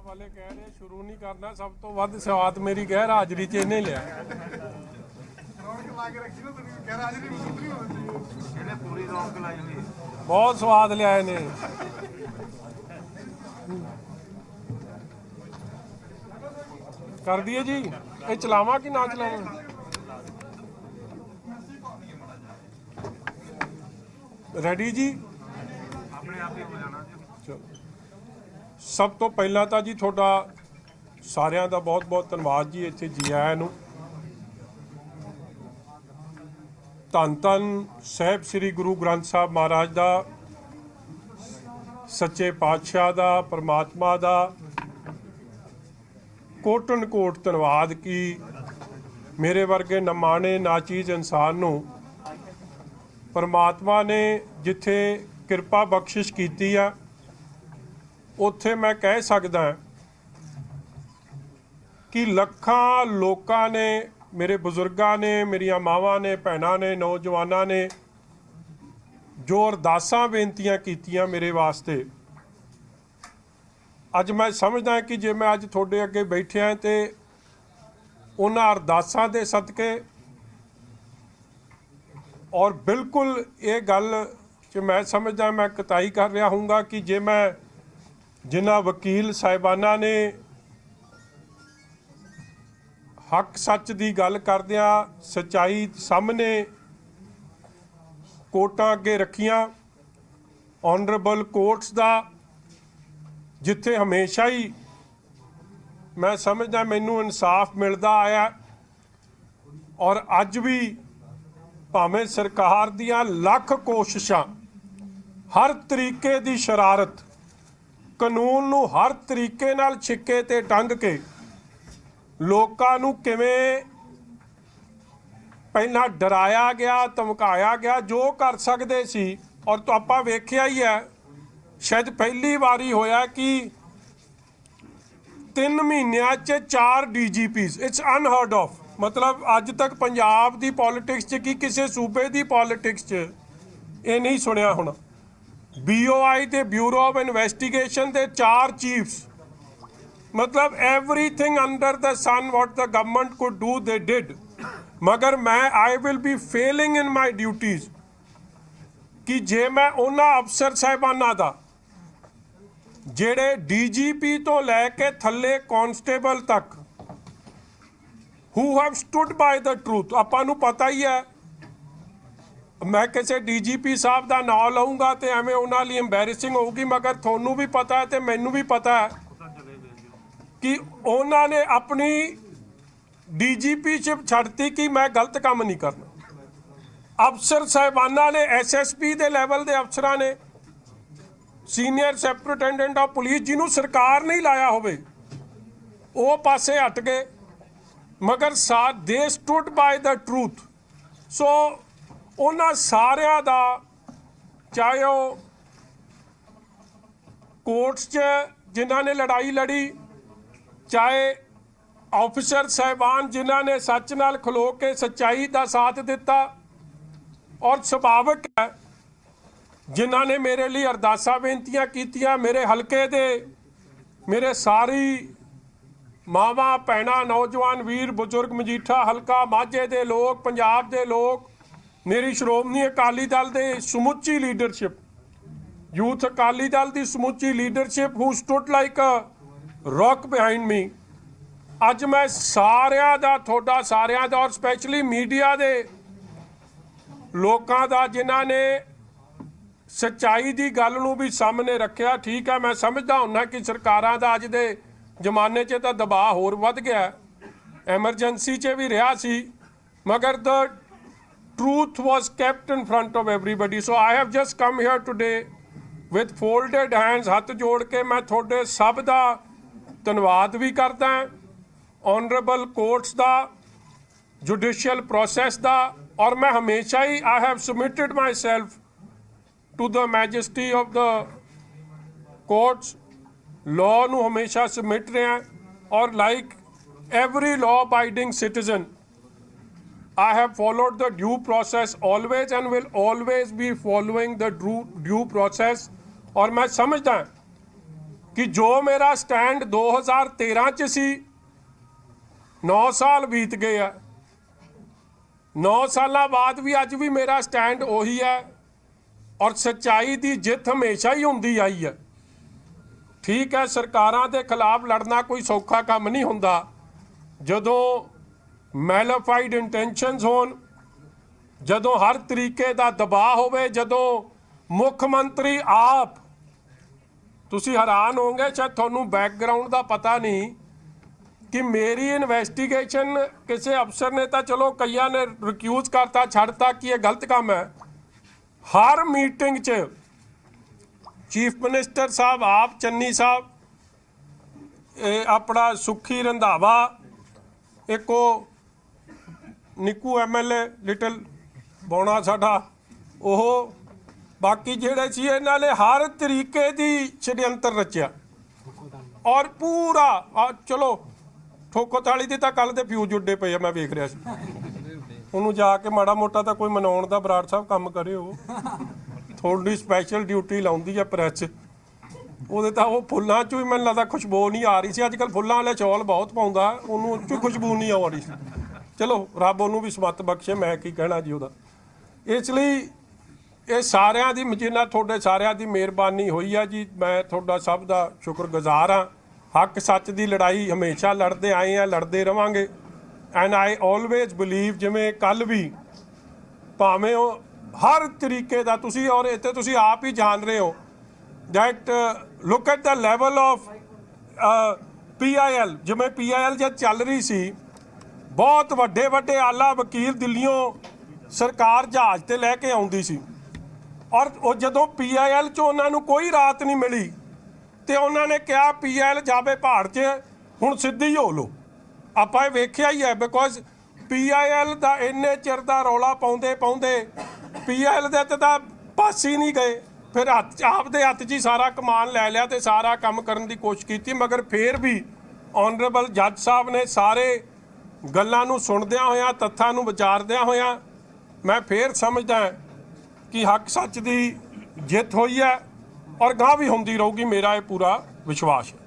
वाले कह रहे शुरू नहीं करना, सब तो वध स्वाद मेरी गैर हाजरी च इन्हें लिया। बहुत स्वाद लिया इन्हें। कर दिए जी, ये चलावा कि ना चलावा? रेडी जी? सब तो पहला तो जी थोड़ा सारिਆਂ ਦਾ बहुत बहुत धन्यवाद जी, ਇੱਥੇ जी आया ਨੂੰ। ਧੰਨ ਧੰਨ ਸਾਹਿਬ ਸ੍ਰੀ ਗੁਰੂ ਗ੍ਰੰਥ ਸਾਹਿਬ ਮਹਾਰਾਜ ਦਾ, ਸੱਚੇ ਪਾਤਸ਼ਾਹ ਦਾ, परमात्मा ਦਾ कोटन कोट धन्यवाद कि मेरे वर्गे नमाणे नाचीज इंसान नूं परमात्मा ने जिथे किरपा बख्शिश कीती आ, उत्थे मैं कह सकदा कि लखां लोकां ने, मेरे बुजुर्गां ने, मेरिया मावां ने, भैणां ने, नौजवानां ने जो अरदासां बेनतियां कीतियां मेरे वास्ते, अज मैं समझदा कि जे मैं अज थोड़े अगे बैठिया तो उन्हां अरदासां दे सदके और बिल्कुल ये गल कि मैं समझदा मैं कताई कर रहा हूँगा कि जे मैं जिन्हां वकील साहिबाना ने हक सच की गल करदियां सच्चाई सामने कोर्टां अगे रखियां, ऑनरेबल कोर्ट्स दा जिथे हमेशा ही मैं समझदा मैनू इंसाफ मिलता आया, और अज भी भावें सरकार दियां लख कोशिशां, हर तरीके की शरारत, कानून नू हर तरीके नाल छिक्के ते टंग के लोकां नू किवें पहला डराया गया, धमकाया गया, जो कर सकते सी। और तो आपां वेखिया ही है, शायद पहली बारी होया कि 3 महीनों 4 DGPs, इट्स अनहर्ड ऑफ। मतलब अज तक पंजाब की पॉलिटिक्स च कि किसी सूबे की पॉलिटिक्स च ये नहीं सुनिया होना। BOI ते ब्यूरो ऑफ इन्वेस्टिगेशन के 4 चीफ्स, मतलब everything under the sun what the government could do they did. मगर मैं I will be failing in my duties कि जे मैं उन्हां अफसर साहिबाना दा ਜਿਹੜੇ DGP तो लैके थले कॉन्स्टेबल तक who have stood by the truth, आपां नूं पता ही है। मैं किसी DGP साहब का नाम लऊँगा तो एवें उन्हां लई एम्बैरसिंग होगी, मगर थोनू भी पता है तो मैनू भी पता है कि उन्होंने अपनी DGPशिप छड्डती कि मैं गलत काम नहीं करना। अफसर साहिबाना ने, SSP के लैवल के अफसरां ने, सीनियर सुपरिटेंडेंट ऑफ पुलिस जिन्होंने सरकार नहीं लाया होवे वो पासे हट गए, मगर साथ they stood by the truth. So उन्हां सारियां दा, चाहे वो कोर्ट्स च जिन्हां ने लड़ाई लड़ी, चाहे ऑफिसर साहिबान जिन्हां ने सच नाल खलो के सच्चाई का साथ दिता, और सुभाविक है जिन्हां ने मेरे लिए अरदासा बेनतियां कीतियां, मेरे हलके दे मेरे सारी मावां भैणां, नौजवान वीर बुजुर्ग, मजीठा हलका माझे दे लोग, पंजाब दे लोग, मेरी श्रोमणी अकाली दल दे समुची लीडरशिप, यूथ अकाली दल की समुची leadership who stood like a rock behind me. अज मैं सारियां दा, थोड़ा सारियां दा, और स्पैशली मीडिया दे लोकां दा जिन्हां ने सच्चाई की गल नूं भी सामने रखिया। ठीक है, मैं समझदा हुन्ना कि सरकारां दा अज दे जमाने च तां दबाव होर वध गया, एमरजेंसी च भी रहा सी, मगर the truth was kept in front of everybody. So I have just come here today with folded hands, हथ जोड़ के मैं थोड़े सब दा धन्नवाद भी करदा, ऑनरेबल कोर्ट्स दा, जुडिशियल प्रोसैस दा, और मैं हमेशा ही I have submitted myself to the majesty of the courts, law नूं हमेशा सबमिट रहा, और like every law abiding citizen I have followed the due process always and will always be following the due process। और मैं समझदा कि जो मेरा स्टैंड 2013 च सी 9 साल बीत गए है, 9 साल बाद भी अज भी मेरा स्टैंड उही है और सच्चाई की जित हमेशा ही होंदी आई है। ठीक है, सरकारां दे खिलाफ लड़ना कोई सौखा काम नहीं हुंदा जदों मैलाफाइड इंटेंशनस होण, जदों हर तरीके का दबाव होवे, जदों मुख मंत्री आप, तुसी हैरान होंगे शायद तुहानू बैकग्राउंड का पता नहीं कि मेरी इन्वेस्टिगेशन किसी अफसर ने तो चलो कई ने रिक्यूज करता छड़ता कि यह गलत काम है। हर मीटिंग च चीफ मिनिस्टर साहब आप, चन्नी साहब, अपना सुखी रंधावा, एक निक्कू MLA लिटिल बौना साडा, ओह बाकी जेड़े सी इन्हां ने हर तरीके दी षड्यंत्र रचिया और पूरा चलो ठोको ताली दी तां कल दे फ्यूज उड्डे पे आ, मैं वेख रहा सी उन्होंने जाके माड़ा मोटा तो कोई मनाउण दा बराड़ साहब काम करे हो, थोड़ी स्पैशल ड्यूटी लाउंदी है प्रैस ਉਹਦੇ ਤਾਂ ਉਹ ਫੁੱਲਾਂ 'ਚੋਂ ਹੀ ਮੈਨੂੰ ਲੱਗਦਾ ਖੁਸ਼ਬੂ ਨਹੀਂ ਆ ਰਹੀ ਸੀ। ਅੱਜ ਕੱਲ੍ਹ ਫੁੱਲਾਂ ਵਾਲੇ ਚੌਲ ਬਹੁਤ ਪਾਉਂਦਾ, ਉਹਨੂੰ ਉਹ 'ਚੋਂ ਖੁਸ਼ਬੂ ਨਹੀਂ ਆ ਰਹੀ ਸੀ। ਚਲੋ ਰੱਬ ਉਹਨੂੰ ਵੀ ਸਮੱਤ ਬਖਸ਼ੇ, ਮੈਂ ਕੀ ਕਹਿਣਾ ਜੀ ਉਹਦਾ। ਇਸ ਲਈ ਇਹ ਸਾਰਿਆਂ ਦੀ ਜਿੰਨਾ ਤੁਹਾਡੇ ਸਾਰਿਆਂ ਦੀ ਮਿਹਰਬਾਨੀ ਹੋਈ ਆ ਜੀ, ਮੈਂ ਤੁਹਾਡਾ ਸਭ ਦਾ ਸ਼ੁਕਰਗੁਜ਼ਾਰ ਹਾਂ। ਹੱਕ ਸੱਚ ਦੀ ਲੜਾਈ ਹਮੇਸ਼ਾ ਲੜਦੇ ਆਏ ਆ, ਲੜਦੇ ਰਵਾਂਗੇ। ਐਂਡ ਆਈ ਆਲਵੇਜ਼ ਬਿਲੀਵ, ਜਿਵੇਂ ਕੱਲ੍ਹ ਵੀ ਭਾਵੇਂ ਉਹ ਹਰ ਤਰੀਕੇ ਦਾ ਤੁਸੀਂ, ਔਰ ਇੱਥੇ ਤੁਸੀਂ ਆਪ ਹੀ ਜਾਣ ਰਹੇ ਹੋ that look at the level of PIL, ਜਿਵੇਂ PIL ਜਦ ਚੱਲ ਰਹੀ ਸੀ, ਬਹੁਤ ਵੱਡੇ ਵੱਡੇ ਆਲਾ ਵਕੀਲ ਦਿੱਲੀੋਂ ਸਰਕਾਰ ਜਹਾਜ਼ ਤੇ ਲੈ ਕੇ ਆਉਂਦੀ ਸੀ, ਔਰ ਉਹ ਜਦੋਂ PIL 'ਚ ਉਹਨਾਂ ਨੂੰ ਕੋਈ ਰਾਹਤ ਨਹੀਂ ਮਿਲੀ ਤੇ ਉਹਨਾਂ ਨੇ ਕਿਹਾ PIL ਜਾਵੇ ਪਹਾੜ 'ਚ, ਹੁਣ ਸਿੱਧੀ ਹੋ ਲਓ। ਆਪਾਂ ਇਹ ਵੇਖਿਆ ਹੀ ਹੈ, ਬਿਕੋਜ਼ PIL ਦਾ ਇੰਨੇ ਚਿਰ ਦਾ ਰੌਲਾ ਪਾਉਂਦੇ ਪਾਉਂਦੇ PIL ਦੇ ਤੇ ਤਾਂ ਪਾਸ ਹੀ ਨਹੀਂ ਗਏ। फिर हथ आपदे हथ च ही सारा कमान लै लिया तो सारा काम करने की कोशिश की, मगर फिर भी ऑनरेबल जज साहब ने सारे गल्लां नूं सुणदियां होया, तत्थां नूं विचारदियां होया, मैं फिर समझदा कि हक सच की जित हुई है और गांह भी होंदी रहूगी, मेरा ये पूरा विश्वास है।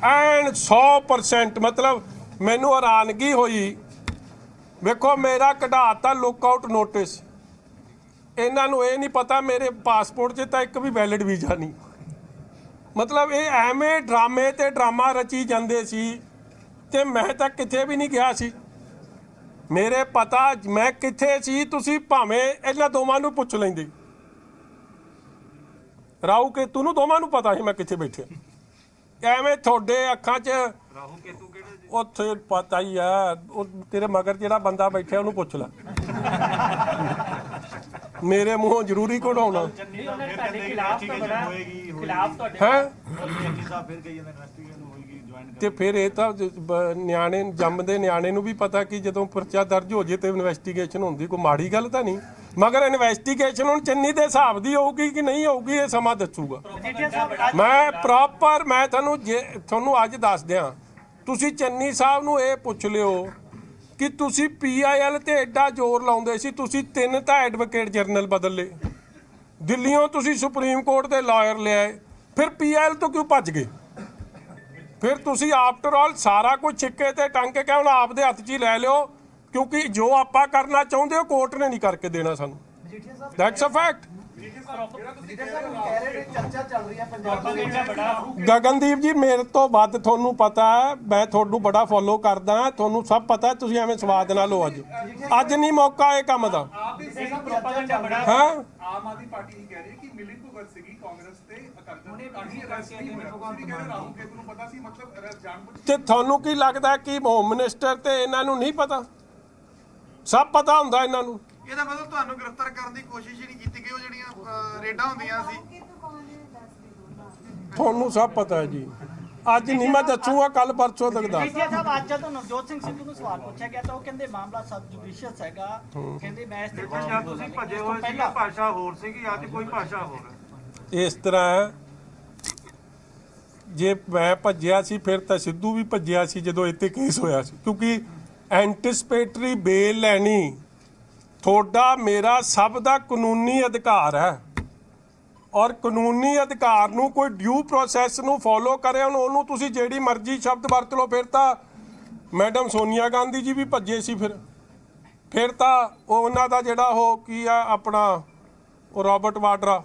एंड 100% मतलब मैनू हैरानगी हुई, वेखो मेरा कढ़ाता लुकआउट नोटिस, ਇਹਨਾਂ ਨੂੰ ਇਹ ਨਹੀਂ ਪਤਾ ਮੇਰੇ ਪਾਸਪੋਰਟ 'ਚ ਤਾਂ ਇੱਕ ਵੀ ਵੈਲਿਡ ਵੀਜ਼ਾ ਨਹੀਂ। ਮਤਲਬ ਇਹ ਐਵੇਂ ਡਰਾਮੇ ਤੇ ਡਰਾਮਾ ਰਚੀ ਜਾਂਦੇ ਸੀ ਤੇ ਮੈਂ ਤਾਂ ਕਿਤੇ ਵੀ ਨਹੀਂ ਗਿਆ ਸੀ। ਮੇਰੇ ਪਤਾ ਮੈਂ ਕਿੱਥੇ ਸੀ, ਤੁਸੀਂ ਭਾਵੇਂ ਇਹਨਾਂ ਦੋਵਾਂ ਨੂੰ ਪੁੱਛ ਲੈਂਦੇ। ਰਾਹੂ ਕੇਤੂ ਨੂੰ ਦੋਵਾਂ ਨੂੰ ਪਤਾ ਸੀ ਮੈਂ ਕਿੱਥੇ ਬੈਠਿਆ। ਐਵੇਂ ਤੁਹਾਡੇ ਅੱਖਾਂ 'ਚ ਰਾਹੂ ਕੇਤੂ ਕਿਹੜੇ ਉੱਥੇ ਪਤਾ ਹੀ ਆ, ਉਹ ਤੇਰੇ ਮਗਰ ਜਿਹੜਾ ਬੰਦਾ ਬੈਠਿਆ ਉਹਨੂੰ ਪੁੱਛ ਲੈ। मेरे मुँहों जरूरी कढ़ाना है। फिर ये तो न्याणे जमदे न्याणे नूं भी पता कि जदों परचा दर्ज हो जाए तो इन्वेस्टिगेशन होंदी, कोई माड़ी गल तो नहीं, मगर इन्वेस्टिगेशन हुण चन्नी दे हिसाब दी होगी कि नहीं होगी ये समा दसूगा। मैं प्रॉपर मैं तुहानूं अज दस दियां, तुसीं चन्नी साहब नूं ये पुछ लिओ कि तुसी PIL ते एडा जोर लाउंदे सी, तुसी 3 तां एडवोकेट जनरल बदल ले, दिल्लियों तुसी सुप्रीम कोर्ट दे लॉयर ले आए, फिर PIL तो क्यों भज गए? फिर तुसी आफ्टर ऑल सारा कुछ छिक्के ते टंग के हुण आपदे हत्थ 'च ही लै लिओ, क्योंकि जो आपां करना चाहुंदे हो कोर्ट ने नहीं करके देना सानूं, दैट्स अ फैक्ट। गगनदीप जी मेरे तो वध तुहानूं पता है, मैं तुहानूं बड़ा फॉलो करदा, तुहानूं सब पता है, तुसीं एवें स्वाद ना लो। अज नहीं मौका ये काम दा। हाँ आम आदमी पार्टी ही कह रही है कि मिलिंद भगत सीगी कांग्रेस ते ते तुहानूं की लगदा कि होम मिनिस्टर ते इन्हां नूं नहीं पता? सब पता हुंदा इन्हां नूं। ਇਹਦਾ ਮਤਲਬ ਤੁਹਾਨੂੰ ਗ੍ਰਿਫਤਾਰ ਕਰਨ ਦੀ ਕੋਸ਼ਿਸ਼ ਹੀ ਨਹੀਂ ਕੀਤੀ ਗਈ, ਉਹ ਜਿਹੜੀਆਂ ਰੇਡਾਂ ਹੁੰਦੀਆਂ ਸੀ। ਤੁਹਾਨੂੰ ਸਭ ਪਤਾ ਹੈ ਜੀ, ਅੱਜ ਨਹੀਂ ਮੈਂ ਦੱਸੂਗਾ, ਕੱਲ ਪਰਸੋਂ ਤੱਕ ਦੱਸ। ਜੀ ਸਾਹਿਬ ਅੱਜ ਜਦੋਂ ਨਵਜੋਤ ਸਿੰਘ ਸਿੱਧੂ ਨੂੰ ਸਵਾਲ ਪੁੱਛਿਆ ਗਿਆ ਤਾਂ ਉਹ ਕਹਿੰਦੇ ਮਾਮਲਾ ਸਬ ਜੁਡੀਸ਼ੀਅਸ ਹੈਗਾ, ਕਹਿੰਦੇ ਮੈਂ ਇਸ ਤੇ ਤੁਸੀਂ ਭੱਜੇ ਹੋਏ ਸੀ, ਭਾਸ਼ਾ ਹੋਰ ਸੀਗੀ, ਅੱਜ ਕੋਈ ਭਾਸ਼ਾ ਹੋਰ ਹੈ। ਇਸ ਤਰ੍ਹਾਂ ਜੇ ਮੈਂ ਭੱਜਿਆ ਸੀ ਫਿਰ ਤਾਂ ਸਿੱਧੂ ਵੀ ਭੱਜਿਆ ਸੀ ਜਦੋਂ ਇੱਥੇ ਕੇਸ ਹੋਇਆ ਸੀ, ਕਿਉਂਕਿ ਐਂਟੀਸਪੇਟਰੀ ਬੇਲ ਲੈਣੀ ਤੁਹਾਡਾ ਮੇਰਾ ਸਭ ਦਾ ਕਾਨੂੰਨੀ ਅਧਿਕਾਰ ਹੈ। ਔਰ ਕਾਨੂੰਨੀ ਅਧਿਕਾਰ ਨੂੰ ਕੋਈ ਡਿਊ ਪ੍ਰੋਸੈਸ ਨੂੰ ਫੋਲੋ ਕਰੇ ਉਹਨੂੰ ਤੁਸੀਂ ਜਿਹੜੀ ਮਰਜ਼ੀ ਸ਼ਬਦ ਵਰਤ ਲਓ। ਫਿਰ ਤਾਂ ਮੈਡਮ ਸੋਨੀਆ ਗਾਂਧੀ ਜੀ ਵੀ ਭੱਜੇ ਸੀ। ਫਿਰ ਤਾਂ ਉਹਨਾਂ ਦਾ ਜਿਹੜਾ ਉਹ ਕੀ ਆ ਆਪਣਾ ਉਹ ਰੋਬਰਟ ਵਾਡਰਾ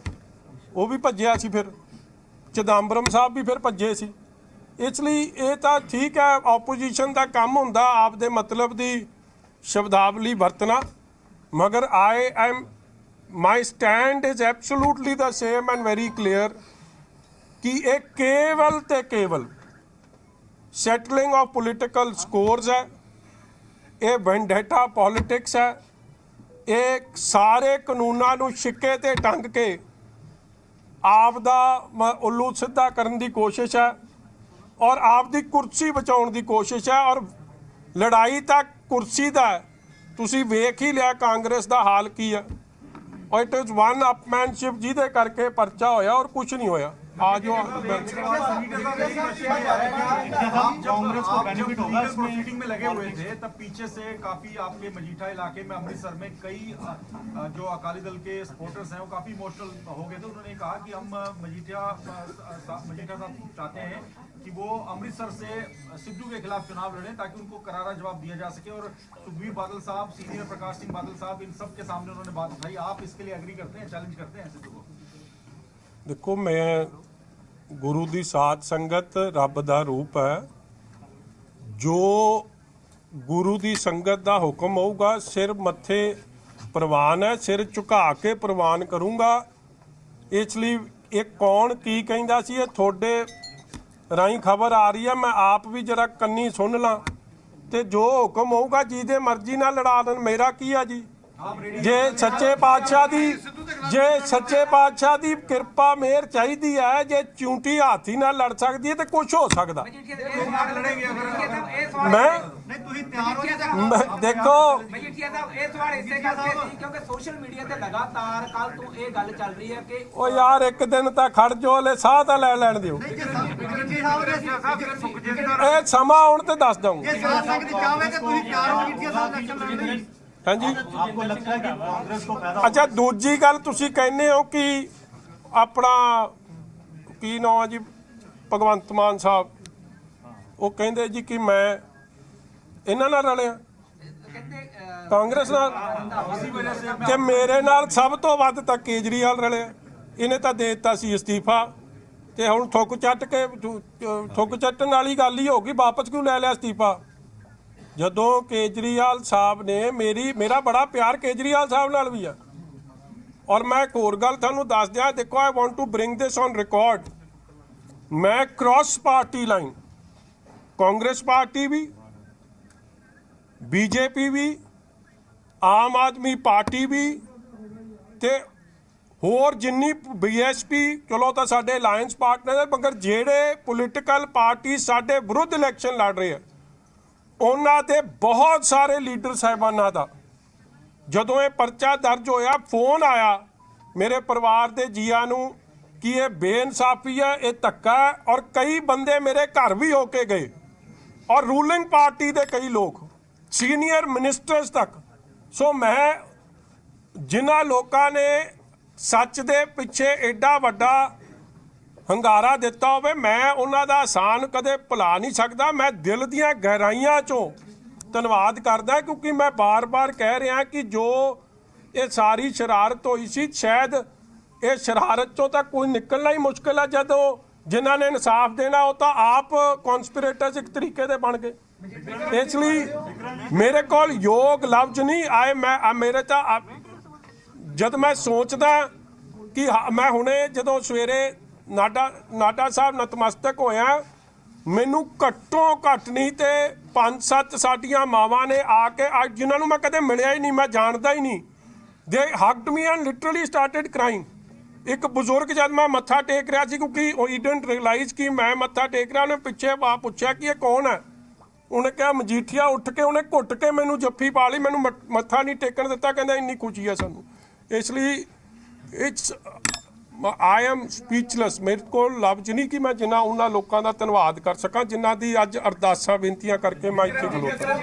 ਉਹ ਵੀ ਭੱਜਿਆ ਸੀ। ਫਿਰ ਚਿਦੰਬਰਮ ਸਾਹਿਬ ਵੀ ਫਿਰ ਭੱਜੇ ਸੀ। ਇਸ ਲਈ ਇਹ ਤਾਂ ਠੀਕ ਹੈ, ਆਪੋਜੀਸ਼ਨ ਦਾ ਕੰਮ ਹੁੰਦਾ ਆਪਦੇ ਮਤਲਬ ਦੀ ਸ਼ਬਦਾਵਲੀ ਵਰਤਣਾ, ਮਗਰ my stand is absolutely the same and very clear ਕਿ ਇਹ ਕੇਵਲ ਤੇ ਕੇਵਲ ਸੈਟਲਿੰਗ ਆਫ ਪੋਲੀਟੀਕਲ ਸਕੋਰਸ ਹੈ, ਇਹ ਵੈਂਡੇਟਾ ਪੋਲੀਟਿਕਸ ਹੈ, ਇਹ ਸਾਰੇ ਕਾਨੂੰਨਾਂ ਨੂੰ ਛਿੱਕੇ ਤੇ ਟੰਗ ਕੇ ਆਪ ਦਾ ਉੱਲੂ ਸਿੱਧਾ ਕਰਨ ਦੀ ਕੋਸ਼ਿਸ਼ ਹੈ ਔਰ ਆਪ ਦੀ ਕੁਰਸੀ ਬਚਾਉਣ ਦੀ ਕੋਸ਼ਿਸ਼ ਹੈ। ਔਰ ਲੜਾਈ ਤਾਂ ਕੁਰਸੀ ਦਾ ਹੈ। ਤੁਸੀਂ ਵੇਖ ਹੀ ਲਿਆ ਕਾਂਗਰਸ ਦਾ ਹਾਲ ਕੀ ਹੈ। ਔਰ ਇਟ ਇਜ਼ ਵਨ ਅਪਮੈਨਸ਼ਿਪ ਜਿਹਦੇ ਕਰਕੇ ਪਰਚਾ ਹੋਇਆ ਔਰ ਕੁਝ ਨਹੀਂ ਹੋਇਆ। आ जाओ कांग्रेस को बेनिफिट होगा। प्रोसीडिंग में लगे हुए थे तब पीछे से काफी आपके मजीठा इलाके में अमृतसर में कई जो अकाली दल के सपोर्टर्स हैं वो काफी इमोशनल हो गए थे। उन्होंने कहा कि हम मजीठा साहब चाहते हैं कि वो अमृतसर से सिद्धू के खिलाफ चुनाव लड़ें ताकि उनको करारा जवाब दिया जा सके। और सुखबीर बादल साहब, सीनियर प्रकाश सिंह बादल साहब, इन सब के सामने उन्होंने बात उठाई। आप इसके लिए एग्री करते हैं, चैलेंज करते हैं सिद्धू को? देखो, मैं गुरु दी साध संगत रब दा रूप है। जो गुरु दी संगत दा हुक्म होगा सिर मत्थे प्रवान है, सिर झुका के प्रवान करूँगा। इसलिए एक कौन की कहंदा सी, ये थोड़े राही खबर आ रही है, मैं आप भी जरा कन्नी सुन ला। ते जो हुक्म होगा जिहदे मर्जी नाल लड़ा देण, मेरा की है जी। जे सच्चे पातशाह दी कृपा मेहर चाहिदी है, जे चूंटी हाथी नाल लड़ सकदी है तो कुछ हो सकदा। मैं देखो सोशल मीडिया ते लगातार कल तो ये गल चल रही है कि ओ यार एक दिन तां खड़ जो, ले साह तां लै लैण दिओ। ਇਹ ਸਮਾਂ ਆਉਣ ਤੇ ਦੱਸ ਦਊਂਗਾ। हाँ जी, आपको लगता है कि कांग्रेस को फायदा? अच्छा, दूजी गल तुसी कहने हो कि अपना की नाम है जी भगवंत मान साहब, वो कहते जी कि मैं इन्हां नाल रलिया कांग्रेस नाल, ते मेरे नाल सब तो वध तां केजरीवाल रलिया। इन्हें तां दे दित्ता सी इस्तीफा, ते हुण थुक चट्टण वाली गल ही होगी, वापस क्यों ले लिया इस्तीफा? ਜਦੋਂ केजरीवाल साहब ने मेरा बड़ा प्यार केजरीवाल साहब नाल भी है। और मैं एक होर गल तुहानूं दस दियां, देखो I want to bring this on record, मैं cross party line Congress party भी, बीजेपी भी, आम आदमी पार्टी भी, ते होर जिन्नी BSP, चलो तो साडे अलायंस पार्टनर है, मगर जेड़े पोलिटिकल पार्टी साडे विरुद्ध इलैक्शन लड़ रहे हैं ਉਹਨਾਂ ਦੇ ਬਹੁਤ ਸਾਰੇ ਲੀਡਰ ਸਾਹਿਬਾਨਾਂ ਦਾ ਜਦੋਂ ਇਹ ਪਰਚਾ ਦਰਜ ਹੋਇਆ, ਫੋਨ ਆਇਆ ਮੇਰੇ ਪਰਿਵਾਰ ਦੇ ਜੀਆਂ ਨੂੰ ਕਿ ਇਹ ਬੇਇਨਸਾਫੀ ਹੈ, ਇਹ ਧੱਕਾ ਹੈ। ਔਰ ਕਈ ਬੰਦੇ ਮੇਰੇ ਘਰ ਵੀ ਹੋ ਕੇ ਗਏ, ਔਰ ਰੂਲਿੰਗ ਪਾਰਟੀ ਦੇ ਕਈ ਲੋਕ, ਸੀਨੀਅਰ ਮਿਨਿਸਟਰਸ ਤੱਕ। ਸੋ ਮੈਂ ਜਿਨ੍ਹਾਂ ਲੋਕਾਂ ਨੇ ਸੱਚ ਦੇ ਪਿੱਛੇ ਐਡਾ ਵੱਡਾ ਹੰਗਾਰਾ ਦਿੱਤਾ ਹੋਵੇ, ਮੈਂ ਉਹਨਾਂ ਦਾ ਆਸਾਨ ਕਦੇ ਭੁਲਾ ਨਹੀਂ ਸਕਦਾ। ਮੈਂ ਦਿਲ ਦੀਆਂ ਗਹਿਰਾਈਆਂ ਚੋਂ ਧੰਨਵਾਦ ਕਰਦਾ, ਕਿਉਂਕਿ ਮੈਂ ਬਾਰ-ਬਾਰ ਕਹਿ ਰਿਹਾ ਕਿ ਜੋ ਇਹ ਸਾਰੀ ਸ਼ਰਾਰਤ ਹੋਈ ਸੀ, ਸ਼ਾਇਦ ਇਹ ਸ਼ਰਾਰਤ ਚੋਂ ਤਾਂ ਕੋਈ ਨਿਕਲਣਾ ਹੀ ਮੁਸ਼ਕਿਲ ਹੈ। ਜਦੋਂ ਜਿਨ੍ਹਾਂ ਨੇ ਇਨਸਾਫ ਦੇਣਾ ਉਹ ਤਾਂ ਆਪ ਕਨਸਪੀਰੇਟਰਸ ਇੱਕ ਤਰੀਕੇ ਦੇ ਬਣ ਗਏ। ਇਸ ਲਈ ਮੇਰੇ ਕੋਲ ਯੋਗ ਲਫ਼ਜ਼ ਨਹੀਂ ਆਏ। ਮੇਰੇ ਤਾਂ ਜਦ ਮੈਂ ਸੋਚਦਾ ਕਿ ਮੈਂ ਹੁਣੇ ਜਦੋਂ ਸਵੇਰੇ ਨਾਡਾ ਸਾਹਿਬ ਨਤਮਸਤਕ ਹੋਇਆ, ਮੈਨੂੰ ਘੱਟੋ ਘੱਟ ਨਹੀਂ ਤੇ 5-7 ਸਾਡੀਆਂ ਮਾਵਾਂ ਨੇ ਆ ਕੇ, ਅੱਜ ਜਿਨ੍ਹਾਂ ਨੂੰ ਮੈਂ ਕਦੇ ਮਿਲਿਆ ਹੀ ਨਹੀਂ, ਮੈਂ ਜਾਣਦਾ ਹੀ ਨਹੀਂ, they hugged me and literally started crying. ਇੱਕ ਬਜ਼ੁਰਗ ਜਦ ਮੈਂ ਮੱਥਾ ਟੇਕ ਰਿਹਾ ਸੀ, ਕਿਉਂਕਿ ਉਹ ਡਿਡਨਟ ਰਿਅਲਾਈਜ਼ ਕਿ ਮੈਂ ਮੱਥਾ ਟੇਕ ਰਿਹਾ, ਉਹਨੇ ਪਿੱਛੇ ਪੁੱਛਿਆ ਕਿ ਇਹ ਕੌਣ ਹੈ। ਉਹਨੇ ਕਿਹਾ ਮਜੀਠੀਆ। ਉੱਠ ਕੇ ਉਹਨੇ ਘੁੱਟ ਕੇ ਮੈਨੂੰ ਜੱਫੀ ਪਾ ਲਈ, ਮੈਨੂੰ ਮੱਥਾ ਨਹੀਂ ਟੇਕਣ ਦਿੱਤਾ, ਕਹਿੰਦਾ ਇੰਨੀ ਖੁਸ਼ੀ ਹੈ ਸਾਨੂੰ। ਇਸ ਲਈ ਇਟਸ I am speechless। ਮੇਰੇ ਕੋਲ ਲਫ਼ਜ਼ ਨਹੀਂ ਕਿ ਮੈਂ ਜਿਨ੍ਹਾਂ ਉਹਨਾਂ ਲੋਕਾਂ ਦਾ ਧੰਨਵਾਦ ਕਰ ਸਕਾਂ ਜਿਨ੍ਹਾਂ ਦੀ ਅੱਜ ਅਰਦਾਸਾਂ ਬੇਨਤੀਆਂ ਕਰਕੇ ਮੈਂ ਇੱਥੇ ਖਲੋਤਾ।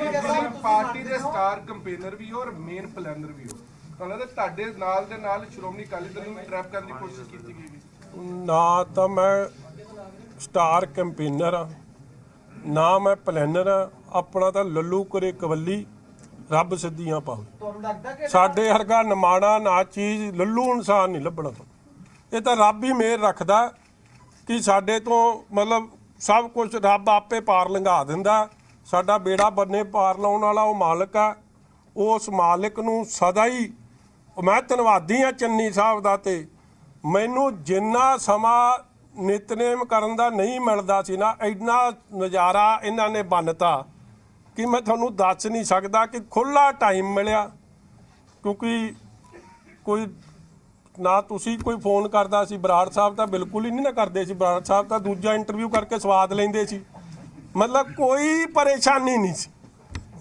ਪਾਰਟੀ ਦੇ ਸਟਾਰ ਕੰਪੇਨਰ ਵੀ ਹੋ ਔਰ ਮੇਨ ਪਲੈਨਰ ਵੀ ਹੋ, ਤੁਹਾਨੂੰ ਲੱਗਦਾ ਤੁਹਾਡੇ ਨਾਲ ਦੇ ਨਾਲ ਸ਼੍ਰੋਮਣੀ ਅਕਾਲੀ ਦਲ ਨੂੰ ਟਰੈਪ ਕਰਨ ਦੀ ਕੋਸ਼ਿਸ਼ ਕੀਤੀ ਗਈ? ਨਾ ਤਾਂ ਮੈਂ ਸਟਾਰ ਕੈਂਪੇਨਰ ਆ, ਨਾ ਮੈਂ ਪਲੈਨਰ ਆ। ਆਪਣਾ ਤਾਂ ਲੱਲੂ ਕਰੇ ਕਵੱਲੀ, ਰੱਬ ਸਿੱਧੀਆਂ ਪਾਵੇ। ਤੁਹਾਨੂੰ ਲੱਗਦਾ ਕਿ ਸਾਡੇ ਵਰਗਾ ਨਿਮਾਣਾ ਨਾ ਚੀਜ਼ ਲੱਲੂ ਇਨਸਾਨ ਨਹੀਂ ਲੱਭਣਾ। ਇਹ ਤਾਂ ਰੱਬ ਹੀ ਮਿਹਰ ਰੱਖਦਾ ਕਿ ਸਾਡੇ ਤੋਂ ਮਤਲਬ ਸਭ ਕੁਝ ਰੱਬ ਆਪੇ ਪਾਰ ਲੰਘਾ ਦਿੰਦਾ। ਸਾਡਾ ਬੇੜਾ ਬੰਨੇ ਪਾਰ ਲਾਉਣ ਵਾਲਾ ਉਹ ਮਾਲਕ ਆ। ਉਸ ਮਾਲਕ ਨੂੰ ਸਦਾ ਹੀ ਮੈਂ ਧੰਨਵਾਦੀ ਆ ਚੰਨੀ ਸਾਹਿਬ ਦਾ। ਤੇ ਮੈਨੂੰ ਜਿੰਨਾ ਸਮਾਂ ਨਿਤਨੇਮ ਕਰਨ ਦਾ ਨਹੀਂ ਮਿਲਦਾ ਸੀ ਨਾ, ਇੰਨਾ ਨਜ਼ਾਰਾ ਇਹਨਾਂ ਨੇ ਬੰਨਤਾ ਕਿ ਮੈਂ ਤੁਹਾਨੂੰ ਦੱਸ ਨਹੀਂ ਸਕਦਾ ਕਿ ਖੁੱਲ੍ਹਾ ਟਾਈਮ ਮਿਲਿਆ। ਕਿਉਂਕਿ ਕੋਈ ਨਾ ਤੁਸੀਂ ਕੋਈ ਫੋਨ ਕਰਦਾ ਸੀ, ਬਰਾੜ ਸਾਹਿਬ ਤਾਂ ਬਿਲਕੁਲ ਹੀ ਨਹੀਂ ਨਾ ਕਰਦੇ ਸੀ। ਬਰਾੜ ਸਾਹਿਬ ਤਾਂ ਦੂਜਾ ਇੰਟਰਵਿਊ ਕਰਕੇ ਸਵਾਦ ਲੈਂਦੇ ਸੀ, ਮਤਲਬ ਕੋਈ ਪਰੇਸ਼ਾਨੀ ਨਹੀਂ ਸੀ।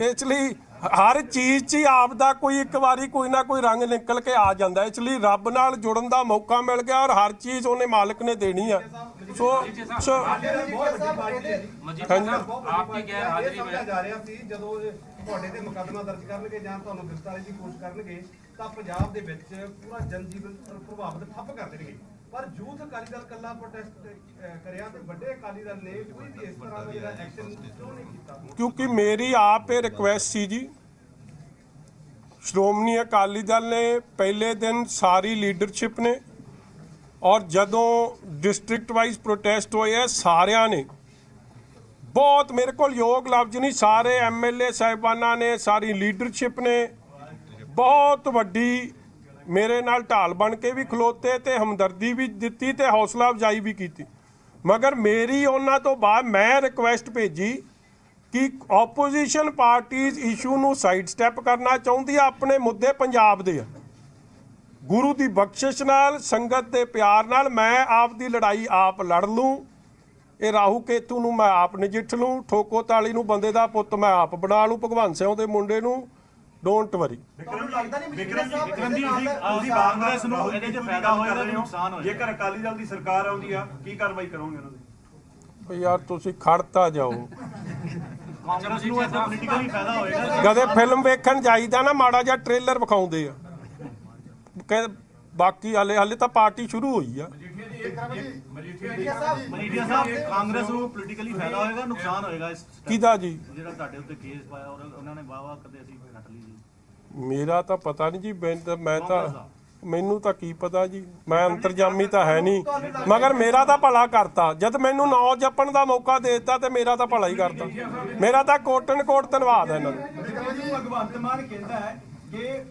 ਇਸ ਲਈ ਹਰ ਚੀਜ਼ 'ਚ ਹੀ ਆਪ ਦਾ ਕੋਈ ਇੱਕ ਵਾਰੀ ਕੋਈ ਨਾ ਕੋਈ ਰੰਗ ਨਿਕਲ ਕੇ ਆ ਜਾਂਦਾ। ਇਸ ਲਈ ਰੱਬ ਨਾਲ ਜੁੜਨ ਦਾ ਮੌਕਾ ਮਿਲ ਗਿਆ ਔਰ ਹਰ ਚੀਜ਼ ਉਹਨੇ ਮਾਲਕ ਨੇ ਦੇਣੀ ਆ। ਸੋ आपकी गैर हाजिरी में ਜਾ ਰਿਹਾ ਸੀ ਜਦੋਂ ਤੁਹਾਡੇ ਤੇ ਮੁਕੱਦਮਾ ਦਰਜ ਕਰਨਗੇ ਜਾਂ ਤੁਹਾਨੂੰ ਗ੍ਰਿਫਤਾਰੀ ਦੀ ਕੋਸ਼ਿਸ਼ ਕਰਨਗੇ ਤਾਂ ਪੰਜਾਬ ਦੇ ਵਿੱਚ ਪੂਰਾ ਜਨਜੀਵਨ ਪ੍ਰਭਾਵਿਤ ਠੱਪ ਕਰ ਦੇਣਗੇ। ਪਰ ਯੂਥ ਅਕਾਲੀ ਦਲ ਕੱਲਾ ਪ੍ਰੋਟੈਸਟ ਕਰਿਆ ਤੇ ਵੱਡੇ ਅਕਾਲੀ ਦਲ ਨੇ ਕੋਈ ਵੀ ਇਸ ਤਰ੍ਹਾਂ ਦਾ ਜਿਹੜਾ ਐਕਸ਼ਨ ਕਿਉਂ ਨਹੀਂ ਕੀਤਾ? ਕਿਉਂਕਿ ਮੇਰੀ ਆਪ ਇਹ ਰਿਕੁਐਸਟ ਸੀ ਜੀ। ਸ਼੍ਰੋਮਣੀ ਅਕਾਲੀ ਦਲ ਨੇ ਪਹਿਲੇ ਦਿਨ ਸਾਰੀ ਲੀਡਰਸ਼ਿਪ ਨੇ ਔਰ ਜਦੋਂ ਡਿਸਟ੍ਰਿਕਟ ਵਾਈਜ਼ ਪ੍ਰੋਟੈਸਟ ਹੋਏ ਆ ਸਾਰਿਆਂ ਨੇ ਬਹੁਤ, ਮੇਰੇ ਕੋਲ ਯੋਗ ਲਫ਼ਜ਼ ਨਹੀਂ, ਸਾਰੇ ਐਮਐਲਏ ਸਾਹਿਬਾਨਾਂ ਨੇ, ਸਾਰੀ ਲੀਡਰਸ਼ਿਪ ਨੇ ਬਹੁਤ ਵੱਡੀ ਮੇਰੇ ਨਾਲ ਢਾਲ ਬਣ ਕੇ ਵੀ ਖਲੋਤੇ ਤੇ ਹਮਦਰਦੀ ਵੀ ਦਿੱਤੀ ਤੇ ਹੌਸਲਾ ਅਫਜ਼ਾਈ ਵੀ ਕੀਤੀ। ਮਗਰ ਮੇਰੀ ਉਹਨਾਂ ਤੋਂ ਬਾਅਦ ਮੈਂ ਰਿਕੁਐਸਟ ਭੇਜੀ ਕਿ ਆਪੋਜੀਸ਼ਨ ਪਾਰਟੀਜ਼ ਇਸ਼ੂ ਨੂੰ ਸਾਈਡ ਸਟੈਪ ਕਰਨਾ ਚਾਹੁੰਦੀ ਆ। ਆਪਣੇ ਮੁੱਦੇ ਪੰਜਾਬ ਦੇ ਆ, ਗੁਰੂ ਦੀ ਬਖਸ਼ਿਸ਼ ਨਾਲ, ਸੰਗਤ ਦੇ ਪਿਆਰ ਨਾਲ ਮੈਂ ਆਪ ਦੀ ਲੜਾਈ ਆਪ ਲੜ ਲੂੰ। ਇਹ ਰਾਹੂ ਕੇਤੂ ਨੂੰ ਮੈਂ ਆਪ ਨਜਿੱਠ ਲੂੰ। ਠੋਕੋ ਤਾਲੀ ਨੂੰ ਬੰਦੇ ਦਾ ਪੁੱਤ ਮੈਂ ਆਪ ਬਣਾ ਲੂੰ। ਭਗਵੰਤ ਸਿੰਘ ਦੇ ਮੁੰਡੇ ਨੂੰ ਡੋਂਟ ਵਰੀ। ਵਿਕਰਮ ਜੀ ਤੁਸੀਂ ਕਾਂਗਰਸ ਨੂੰ ਇਹਦੇ 'ਚ ਫਾਇਦਾ ਹੋਏਗਾ ਕਿ ਨੁਕਸਾਨ ਹੋਏਗਾ? ਜੇਕਰ ਅਕਾਲੀ ਦਲ ਦੀ ਸਰਕਾਰ ਆਉਂਦੀ ਆ ਕੀ ਕਾਰਵਾਈ ਕਰੋਗੇ ਉਹਨਾਂ ਦੀ? ਵੀ ਯਾਰ ਤੁਸੀਂ ਖੜਤਾ ਜਾਓ। ਕਾਂਗਰਸ ਨੂੰ ਇਹਦਾ ਪੋਲੀਟੀਕਲੀ ਫਾਇਦਾ ਹੋਏਗਾ? ਕਦੇ ਫਿਲਮ ਵੇਖਣ ਜਾਈਦਾ ਨਾ, ਮਾੜਾ ਜਿਹਾ ਟ੍ਰੇਲਰ ਵਿਖਾਉਂਦੇ ਆ, ਬਾਕੀ ਹਾਲੇ ਤਾਂ ਪਾਰਟੀ ਸ਼ੁਰੂ ਹੋਈ ਆ। ਮਜੀਠੀਆ ਸਾਹਿਬ, ਕਾਂਗਰਸ ਨੂੰ ਪੋਲੀਟੀਕਲੀ ਫਾਇਦਾ ਹੋਏਗਾ ਨੁਕਸਾਨ ਹੋਏਗਾ ਇਸ ਕਿਹਦਾ ਜੀ? ਜਿਹੜਾ ਤੁਹਾਡੇ ਉੱਤੇ ਕੇਸ ਪਾਇਆ ਔਰ ਉਹਨਾਂ ਨੇ ਵਾਵਾ ਕਦੇ ਅਸੀਂ ਘਟ ਲਈ ਜੀ? ਮੇਰਾ ਤਾਂ ਪਤਾ ਨਹੀਂ ਜੀ। ਮੈਨੂੰ ਤਾਂ ਕੀ ਪਤਾ ਜੀ, ਮੈਂ ਅੰਤਰਜਾਮੀ ਤਾਂ ਹੈ ਨਹੀਂ। ਮਗਰ ਮੇਰਾ ਤਾਂ ਭਲਾ ਕਰਤਾ। ਜਦ ਮੈਨੂੰ ਨਾਂ ਜਪਣ ਦਾ ਮੌਕਾ ਦੇ ਦਿੱਤਾ ਤੇ ਮੇਰਾ ਤਾਂ ਭਲਾ ਹੀ ਕਰਤਾ। ਮੇਰਾ ਤਾਂ ਕੋਟਨ ਕੋਟ ਧੰਨਵਾਦ ਹੈ ਇਹਨਾਂ ਨੂੰ। ਭਗਵੰਤ ਮਾਨ ਕਹਿੰਦਾ ਹੈ ਕਿ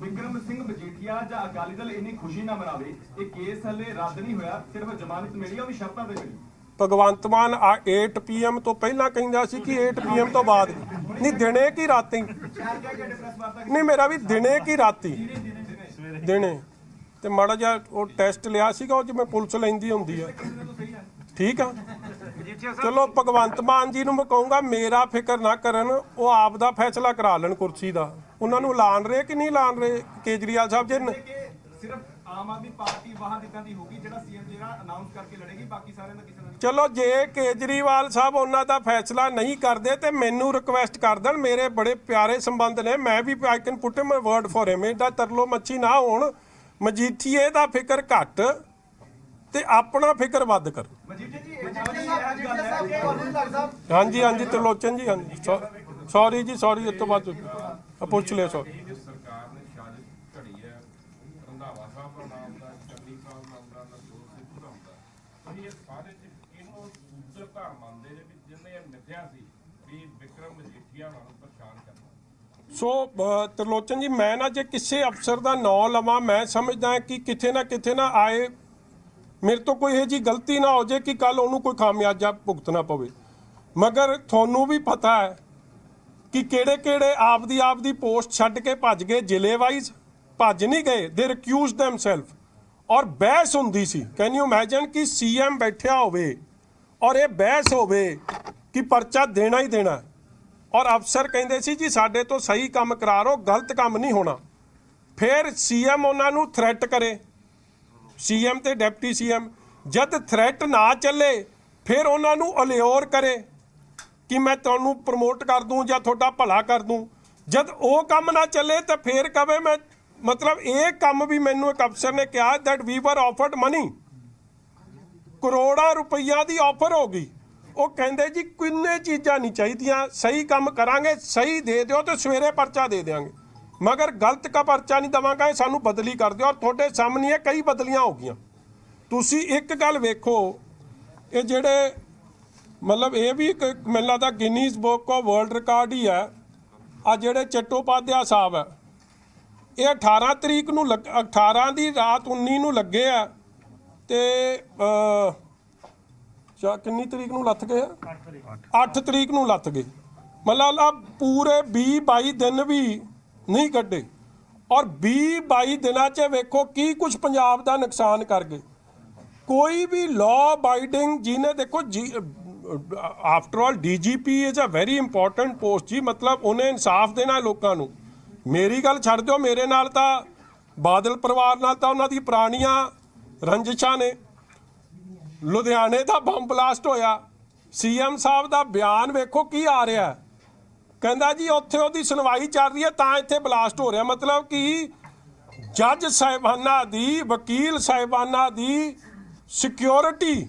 ਵਿਕਰਮ ਸਿੰਘ ਮਜੀਠੀਆ ਜਾਂ ਅਕਾਲੀ ਦਲ ਇੰਨੀ ਖੁਸ਼ੀ ਨਾ ਮਨਾਵੇ, ਇਹ ਕੇਸ ਹਲੇ ਰੱਦ ਨਹੀਂ ਹੋਇਆ, ਸਿਰਫ ਜ਼ਮਾਨਤ ਮਿਲੀ ਆ, ਉਹ ਵੀ ਸ਼ਰਤਾਂ ਤੇ ਮਿਲੀ। ਭਗਵੰਤ ਮਾਨ 8 PM ਤੋਂ ਪਹਿਲਾਂ ਕਹਿੰਦਾ ਸੀ ਕਿ 8 PM ਤੋਂ ਬਾਅਦ ਨਹੀਂ, ਦਿਨੇ ਕੀ ਰਾਤੀ ਨਹੀਂ। ਮੇਰਾ ਵੀ ਦਿਨੇ ਕੀ ਰਾਤੀ ਦਿਨੇ ਤੇ ਮਾੜਾ ਜਿਹਾ ਉਹ ਟੈਸਟ ਲਿਆ ਸੀਗਾ, ਉਹ ਜਿਵੇਂ ਪੁਲਿਸ ਲੈਂਦੀ ਹੁੰਦੀ ਆ। ਠੀਕ ਆ, ਚਲੋ ਭਗਵੰਤ ਮਾਨ ਜੀ ਨੂੰ ਮੈਂ ਕਹੂੰਗਾ ਮੇਰਾ ਫਿਕਰ ਨਾ ਕਰਨ, ਉਹ ਆਪ ਦਾ ਫੈਸਲਾ ਕਰਾ ਲੈਣ ਕੁਰਸੀ ਦਾ। ਉਹਨਾਂ ਨੂੰ ਐਲਾਨ ਰਹੇ ਕਿ ਨਹੀਂ ਐਲਾਨ ਰਹੇ ਕੇਜਰੀਵਾਲ ਸਾਹਿਬ ਜੀ ਨੇ? ਸਿਰਫ ਆਮ ਆਦਮੀ ਪਾਰਟੀ ਵਾਹਾਂ ਦਿੱਤਾਂ ਦੀ ਹੋਗੀ ਜਿਹੜਾ ਸੀਐਮ ਜਿਹੜਾ ਅਨਾਉਂਸ ਕਰਕੇ ਲੜੇਗੀ, ਬਾਕੀ ਸਾਰਿਆਂ ਦਾ ਕਿਸੇ ਦਾ ਨਹੀਂ। ਚਲੋ ਜੇ ਕੇਜਰੀਵਾਲ ਸਾਹਿਬ ਉਹਨਾਂ ਦਾ ਫੈਸਲਾ ਨਹੀਂ ਕਰਦੇ ਤੇ ਮੈਨੂੰ ਰਿਕੁਐਸਟ ਕਰ ਦੇਣ। ਮੇਰੇ ਬੜੇ ਪਿਆਰੇ ਸੰਬੰਧ ਨੇ, ਮੈਂ ਵੀ I can put my word for him. ਇਹਦਾ ਤਰਲੋ ਮੱਛੀ ਨਾ ਹੋਣ। ਮਜੀਠੀਏ ਦਾ ਫਿਕਰ ਘੱਟ ਤੇ ਆਪਣਾ ਫਿਕਰ ਵੱਧ ਕਰ। ਹਾਂਜੀ ਹਾਂਜੀ ਤਰਲੋਚਨ ਜੀ, ਹਾਂਜੀ ਸੌਰੀ ਜੀ, ਸੌਰੀ। ਇਸ ਤੋਂ ਬਾਅਦ ਪੁੱਛ ਲਿਓ। ਸੌਰੀ। ਸਰਕਾਰ ਨੇ ਸਾਜ਼ਿਸ਼ ਘੜੀ ਹੈ, ਰੰਧਾਵਾ ਸਾਹਿਬ ਦਾ ਨਾਮ ਦਾ, ਚੰਨੀ ਸਾਹਿਬ ਨਾਮ ਦਾ, ਨਵਜੋਤ ਸਿੰਘ ਨਾਮ ਦਾ, ਤੁਸੀਂ ਇਹ ਸਾਰੇ ਇਹਨੂੰ ਸੂਤਰਧਾਰ ਮੰਨਦੇ ਨੇ ਵੀ ਜਿਹਨੇ ਇਹ ਮਿਥਿਆ ਸੀ ਵੀ ਵਿਕਰਮ ਮਜੀਠੀਆ ਨੂੰ ਪਛਾਣ ਕਰਨਾ। ਸੋ ਤਰਲੋਚਨ ਜੀ, ਮੈਂ ਨਾ ਜੇ ਕਿਸੇ ਅਫਸਰ ਦਾ ਨਾਂ ਲਵਾਂ, ਮੈਂ ਸਮਝਦਾ ਕਿ ਕਿਤੇ ਨਾ ਆਏ ਮੇਰੇ ਤੋਂ ਕੋਈ ਇਹੋ ਜਿਹੀ ਗਲਤੀ ਨਾ ਹੋ ਜਾਏ ਕਿ ਕੱਲ ਉਹਨੂੰ ਕੋਈ ਖਾਮਿਆਜਾ ਭੁਗਤਣਾ ਪਵੇ। ਮਗਰ ਤੁਹਾਨੂੰ ਵੀ ਪਤਾ ਹੈ ਕਿ ਕਿਹੜੇ ਆਪ ਦੀ ਪੋਸਟ ਛੱਡ ਕੇ ਭੱਜ ਗਏ। ਜ਼ਿਲ੍ਹੇ ਵਾਈਜ਼ ਭੱਜ ਨਹੀਂ ਗਏ, ਦੇ ਰਿਕਿਊਜ਼ ਦੈਮਸੈਲਫ। ਔਰ ਬਹਿਸ ਹੁੰਦੀ ਸੀ। ਕੈਨ ਯੂ ਇਮੇਜਿਨ ਕਿ CM ਬੈਠਿਆ ਹੋਵੇ ਔਰ ਇਹ ਬਹਿਸ ਹੋਵੇ ਕਿ ਪਰਚਾ ਦੇਣਾ ਹੀ ਦੇਣਾ, ਔਰ ਅਫਸਰ ਕਹਿੰਦੇ ਸੀ ਜੀ ਸਾਡੇ ਤੋਂ ਸਹੀ ਕੰਮ ਕਰਾ ਲਓ, ਗਲਤ ਕੰਮ ਨਹੀਂ ਹੋਣਾ। ਫਿਰ CM ਉਹਨਾਂ ਨੂੰ ਥ੍ਰੈਟ ਕਰੇ, CM ਤੇ ਡਿਪਟੀ CM। ਜਦ ਥ੍ਰੈਟ ਨਾ ਚੱਲੇ ਫਿਰ ਉਹਨਾਂ ਨੂੰ ਅਲਿਓਰ ਕਰੇ ਕਿ ਮੈਂ ਤੁਹਾਨੂੰ ਪ੍ਰਮੋਟ ਕਰ ਦੂੰ ਜਾਂ ਤੁਹਾਡਾ ਭਲਾ ਕਰ ਦੂੰ। ਜਦ ਉਹ ਕੰਮ ਨਾ ਚੱਲੇ ਤਾਂ ਫਿਰ ਕਵੇ ਮੈਂ, ਮਤਲਬ ਇਹ ਕੰਮ ਵੀ ਮੈਨੂੰ ਇੱਕ ਅਫਸਰ ਨੇ ਕਿਹਾ ਦੈਟ ਵੀ ਵਰ ਆਫਰਡ ਮਨੀ ਕਰੋੜਾਂ ਰੁਪਈਆ ਦੀ ਆਫਰ ਹੋ ਗਈ। ਉਹ ਕਹਿੰਦੇ ਜੀ ਕਿੰਨੇ ਚੀਜ਼ਾਂ ਨਹੀਂ ਚਾਹੀਦੀਆਂ, ਸਹੀ ਕੰਮ ਕਰਾਂਗੇ, ਸਹੀ ਦੇ ਦਿਓ ਤੇ ਸਵੇਰੇ ਪਰਚਾ ਦੇ ਦਿਆਂਗੇ, ਮਗਰ ਗਲਤ ਕਾ ਪਰਚਾ ਨਹੀਂ ਦੇਵਾਂਗੇ, ਸਾਨੂੰ ਬਦਲੀ ਕਰ ਦਿਓ। ਔਰ ਤੁਹਾਡੇ ਸਾਹਮਣੇ ਕਈ ਬਦਲੀਆਂ ਹੋ ਗਈਆਂ। ਤੁਸੀਂ ਇੱਕ ਗੱਲ ਵੇਖੋ, ਇਹ ਜਿਹੜੇ ਮਤਲਬ ਇਹ ਵੀ ਇੱਕ ਮੈਨੂੰ ਲੱਗਦਾ Guinness book of world record ਹੀ ਹੈ। ਆ ਜਿਹੜੇ ਚੱਟੋਪਾਧਿਆਏ ਸਾਹਿਬ ਹੈ, ਇਹ 18 ਤਰੀਕ ਨੂੰ 18 ਦੀ ਰਾਤ 19 ਨੂੰ ਲੱਗੇ ਆ ਤੇ ਕਿੰਨੀ ਤਰੀਕ ਨੂੰ ਲੱਥ ਗਏ? 8 ਤਰੀਕ ਨੂੰ ਲੱਥ ਗਏ। ਮਤਲਬ ਪੂਰੇ 20-22 ਦਿਨ ਵੀ ਨਹੀਂ ਕੱਢੇ, ਔਰ 20-22 ਦਿਨਾਂ 'ਚ ਵੇਖੋ ਕੀ ਕੁਝ ਪੰਜਾਬ ਦਾ ਨੁਕਸਾਨ ਕਰ ਗਏ। ਕੋਈ ਵੀ ਲਾਅ ਅਬਾਈਡਿੰਗ ਜਿਹਨੇ ਦੇਖੋ ਜੀ after all DGP is a very important post ਜੀ, ਮਤਲਬ ਉਹਨੇ ਇਨਸਾਫ ਦੇਣਾ ਲੋਕਾਂ ਨੂੰ। ਮੇਰੀ ਗੱਲ ਛੱਡ ਦਿਓ, ਮੇਰੇ ਨਾਲ ਤਾਂ ਬਾਦਲ ਪਰਿਵਾਰ ਨਾਲ ਤਾਂ ਉਹਨਾਂ ਦੀ ਪੁਰਾਣੀਆਂ ਰੰਜਿਸ਼ਾਂ ਨੇ। ਲੁਧਿਆਣੇ ਦਾ ਬੰਬ ਬਲਾਸਟ ਹੋਇਆ, CM ਸਾਹਿਬ ਦਾ ਬਿਆਨ ਵੇਖੋ ਕੀ ਆ ਰਿਹਾ, ਕਹਿੰਦਾ ਜੀ ਉੱਥੇ ਉਹਦੀ ਸੁਣਵਾਈ ਚੱਲ ਰਹੀ ਹੈ ਤਾਂ ਇੱਥੇ ਬਲਾਸਟ ਹੋ ਰਿਹਾ। ਮਤਲਬ ਕਿ ਜੱਜ ਸਾਹਿਬਾਨਾਂ ਦੀ, ਵਕੀਲ ਸਾਹਿਬਾਨਾਂ ਦੀ ਸਿਕਿਉਰਿਟੀ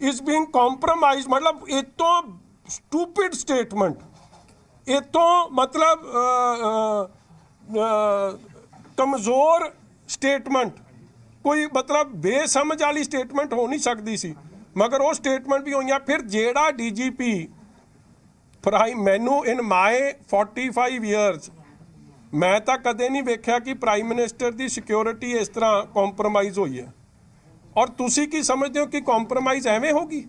ਇਜ਼ ਬੀਇੰਗ ਕੰਪਰੋਮਾਈਜ਼। ਮਤਲਬ ਇਹ ਤੋਂ ਸਟੂਪਿਡ ਸਟੇਟਮੈਂਟ, ਇਹ ਤੋਂ ਮਤਲਬ ਕਮਜ਼ੋਰ ਸਟੇਟਮੈਂਟ, ਕੋਈ ਮਤਲਬ ਬੇਸਮਝ ਵਾਲੀ ਸਟੇਟਮੈਂਟ ਹੋ ਨਹੀਂ ਸਕਦੀ ਸੀ, ਮਗਰ ਉਹ ਸਟੇਟਮੈਂਟ ਵੀ ਹੋਈਆਂ। ਫਿਰ ਜਿਹੜਾ DGP ਮੈਨੂੰ ਇਨ ਮਾਈ 45 ਈਅਰਸ ਮੈਂ ਤਾਂ ਕਦੇ ਨਹੀਂ ਵੇਖਿਆ ਕਿ ਪ੍ਰਾਈਮ ਮਿਨਿਸਟਰ ਦੀ ਸਿਕਿਉਰਿਟੀ ਇਸ ਤਰ੍ਹਾਂ ਕੰਪਰੋਮਾਈਜ਼ ਹੋਈ ਹੈ। ਔਰ ਤੁਸੀਂ ਕੀ ਸਮਝਦੇ ਹੋ ਕਿ ਕੰਪਰੋਮਾਈਜ਼ ਐਵੇਂ ਹੋਗੀ?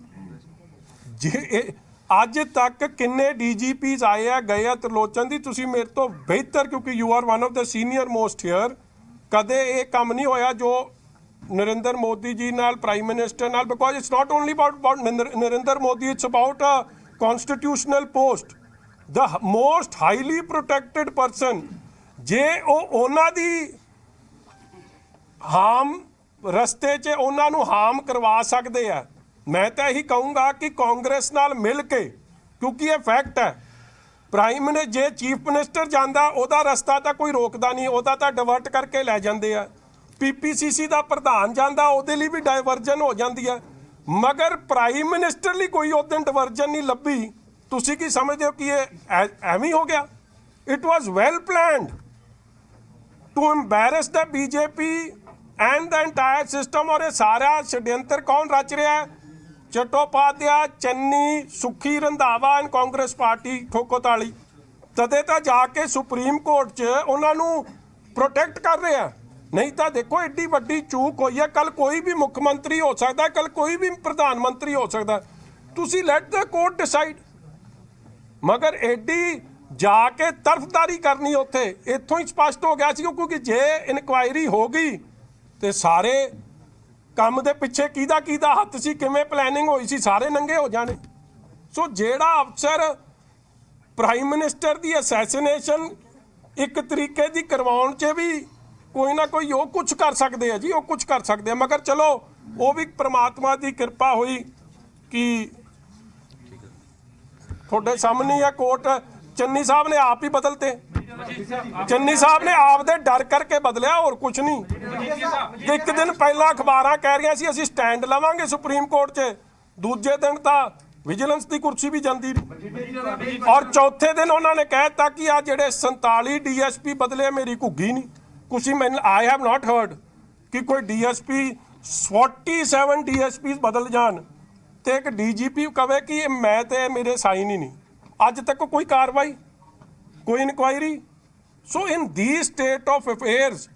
ਜੇ ਅੱਜ ਤੱਕ ਕਿੰਨੇ DGPs ਆਏ ਆ ਗਏ ਆ ਤਰਲੋਚਨ ਦੀ, ਤੁਸੀਂ ਮੇਰੇ ਤੋਂ ਬਿਹਤਰ, ਕਿਉਂਕਿ you are one of the senior most here, ਕਦੇ ਇਹ ਕੰਮ ਨਹੀਂ ਹੋਇਆ ਜੋ ਨਰਿੰਦਰ ਮੋਦੀ ਜੀ ਨਾਲ, ਪ੍ਰਾਈਮ ਮਿਨਿਸਟਰ ਨਾਲ, because it's not only about Narendra Modi, it's about a constitutional post, the most highly protected person। ਜੇ ਉਹ ਉਹਨਾਂ ਦੀ ਹਾਮ ਰਸਤੇ 'ਚ ਉਹਨਾਂ ਨੂੰ ਹਾਮ ਕਰਵਾ ਸਕਦੇ ਆ, ਮੈਂ ਤਾਂ ਇਹੀ ਕਹੂੰਗਾ ਕਿ ਕਾਂਗਰਸ ਨਾਲ ਮਿਲ ਕੇ, ਕਿਉਂਕਿ ਇਹ ਫੈਕਟ ਹੈ, ਪ੍ਰਾਈਮ ਮਿਨਿਸਟਰ ਜੇ ਚੀਫ ਮਿਨਿਸਟਰ ਜਾਂਦਾ ਉਹਦਾ ਰਸਤਾ ਤਾਂ ਕੋਈ ਰੋਕਦਾ ਨਹੀਂ, ਉਹਦਾ ਤਾਂ ਡਿਵਰਟ ਕਰਕੇ ਲੈ ਜਾਂਦੇ ਆ। PPCC ਦਾ ਪ੍ਰਧਾਨ ਜਾਂਦਾ ਉਹਦੇ ਲਈ ਵੀ ਡਾਇਵਰਜਨ ਹੋ ਜਾਂਦੀ ਹੈ, ਮਗਰ ਪ੍ਰਾਈਮ ਮਿਨਿਸਟਰ ਲਈ ਕੋਈ ਉਸ ਦਿਨ ਡਿਵਰਜਨ ਨਹੀਂ ਲੱਭੀ। ਤੁਸੀਂ ਕੀ ਸਮਝਦੇ ਹੋ ਕਿ ਇਹ ਐਵੇਂ ਹੋ ਗਿਆ? It was well planned to embarrass the BJP and the entire system. ਔਰ ਇਹ ਸਾਰਾ ਛਡਯੰਤਰ ਕੌਣ ਰਚ ਰਿਹਾ ਹੈ? ਚੱਟੋਪਾਧਿਆਏ, ਚੰਨੀ, ਸੁਖੀ ਰੰਧਾਵਾ ਐਂਡ ਕਾਂਗਰਸ ਪਾਰਟੀ ਠੋਕੋ ਤਾਲੀ। ਤਦੇ ਤਾਂ ਜਾ ਕੇ ਸੁਪਰੀਮ ਕੋਰਟ 'ਚ ਉਹਨਾਂ ਨੂੰ ਪ੍ਰੋਟੈਕਟ ਕਰ ਰਿਹਾ। ਨਹੀਂ ਤਾਂ ਦੇਖੋ ਏਡੀ ਵੱਡੀ ਚੂਕ ਹੋਈ ਹੈ। ਕੱਲ ਕੋਈ ਵੀ ਮੁੱਖ ਮੰਤਰੀ ਹੋ ਸਕਦਾ, ਕੱਲ ਕੋਈ ਵੀ ਪ੍ਰਧਾਨ ਮੰਤਰੀ ਹੋ ਸਕਦਾ, ਤੁਸੀਂ ਲੈਟ ਦ ਕੋਰਟ ਡਿਸਾਈਡ। ਮਗਰ ਏਡੀ ਜਾ ਕੇ ਤਰਫਦਾਰੀ ਕਰਨੀ ਉੱਥੇ, ਇੱਥੋਂ ਹੀ ਸਪਸ਼ਟ ਹੋ ਗਿਆ ਸੀ, ਕਿਉਂਕਿ ਜੇ ਇਨਕੁਆਇਰੀ ਹੋ ਗਈ ਤੇ ਸਾਰੇ ਕੰਮ ਦੇ ਪਿੱਛੇ ਕਿਹਦਾ ਹੱਥ ਸੀ, ਕਿਵੇਂ ਪਲੈਨਿੰਗ ਹੋਈ ਸੀ, ਸਾਰੇ ਨੰਗੇ ਹੋ ਜਾਣੇ। ਸੋ ਜਿਹੜਾ ਅਫਸਰ ਪ੍ਰਾਈਮ ਮਿਨਿਸਟਰ ਦੀ ਅਸੈਸੀਨੇਸ਼ਨ ਇੱਕ ਤਰੀਕੇ ਦੀ ਕਰਵਾਉਣ 'ਚ ਵੀ ਕੋਈ ਨਾ ਕੋਈ ਉਹ ਕੁਝ ਕਰ ਸਕਦੇ ਆ ਜੀ, ਉਹ ਕੁਝ ਕਰ ਸਕਦੇ ਆ। ਮਗਰ ਚਲੋ ਉਹ ਵੀ ਪ੍ਰਮਾਤਮਾ ਦੀ ਕਿਰਪਾ ਹੋਈ ਕਿ ਤੁਹਾਡੇ ਸਾਹਮਣੇ ਆ ਕੋਰਟ, ਚੰਨੀ ਸਾਹਿਬ ਨੇ ਆਪ ਹੀ ਬਦਲਤੇ। ਚੰਨੀ ਸਾਹਿਬ ਨੇ ਆਪ ਦੇ ਡਰ ਕਰਕੇ ਬਦਲਿਆ, ਹੋਰ ਕੁਝ ਨਹੀਂ। ਇੱਕ ਦਿਨ ਪਹਿਲਾਂ ਅਖਬਾਰਾਂ ਕਹਿ ਰਹੀਆਂ ਸੀ ਅਸੀਂ ਸਟੈਂਡ ਲਵਾਂਗੇ ਸੁਪਰੀਮ ਕੋਰਟ 'ਚ, ਦੂਜੇ ਦਿਨ ਤਾਂ ਵਿਜੀਲੈਂਸ ਦੀ ਕੁਰਸੀ ਵੀ ਜਾਂਦੀ ਰਹੀ, ਔਰ ਚੌਥੇ ਦਿਨ ਉਹਨਾਂ ਨੇ ਕਹਿ ਦਿੱਤਾ ਕਿ ਆ ਜਿਹੜੇ 47 DSP ਬਦਲੇ ਮੇਰੀ ਘੁੱਗੀ ਨਹੀਂ। ਕੁਛ ਮੈਨੂੰ ਆਈ ਹੈਵ ਨਾਟ ਹਰਡ ਕਿ ਕੋਈ DSP 47 DSPs ਬਦਲ ਜਾਣ ਤੇ ਇੱਕ DGP ਕਵੇ ਕਿ ਮੈਂ ਤੇ ਮੇਰੇ ਸਾਈਨ ਹੀ ਨਹੀਂ। ਅੱਜ ਤੱਕ ਕੋਈ ਕਾਰਵਾਈ, ਕੋਈ inquiry. So in the state of affairs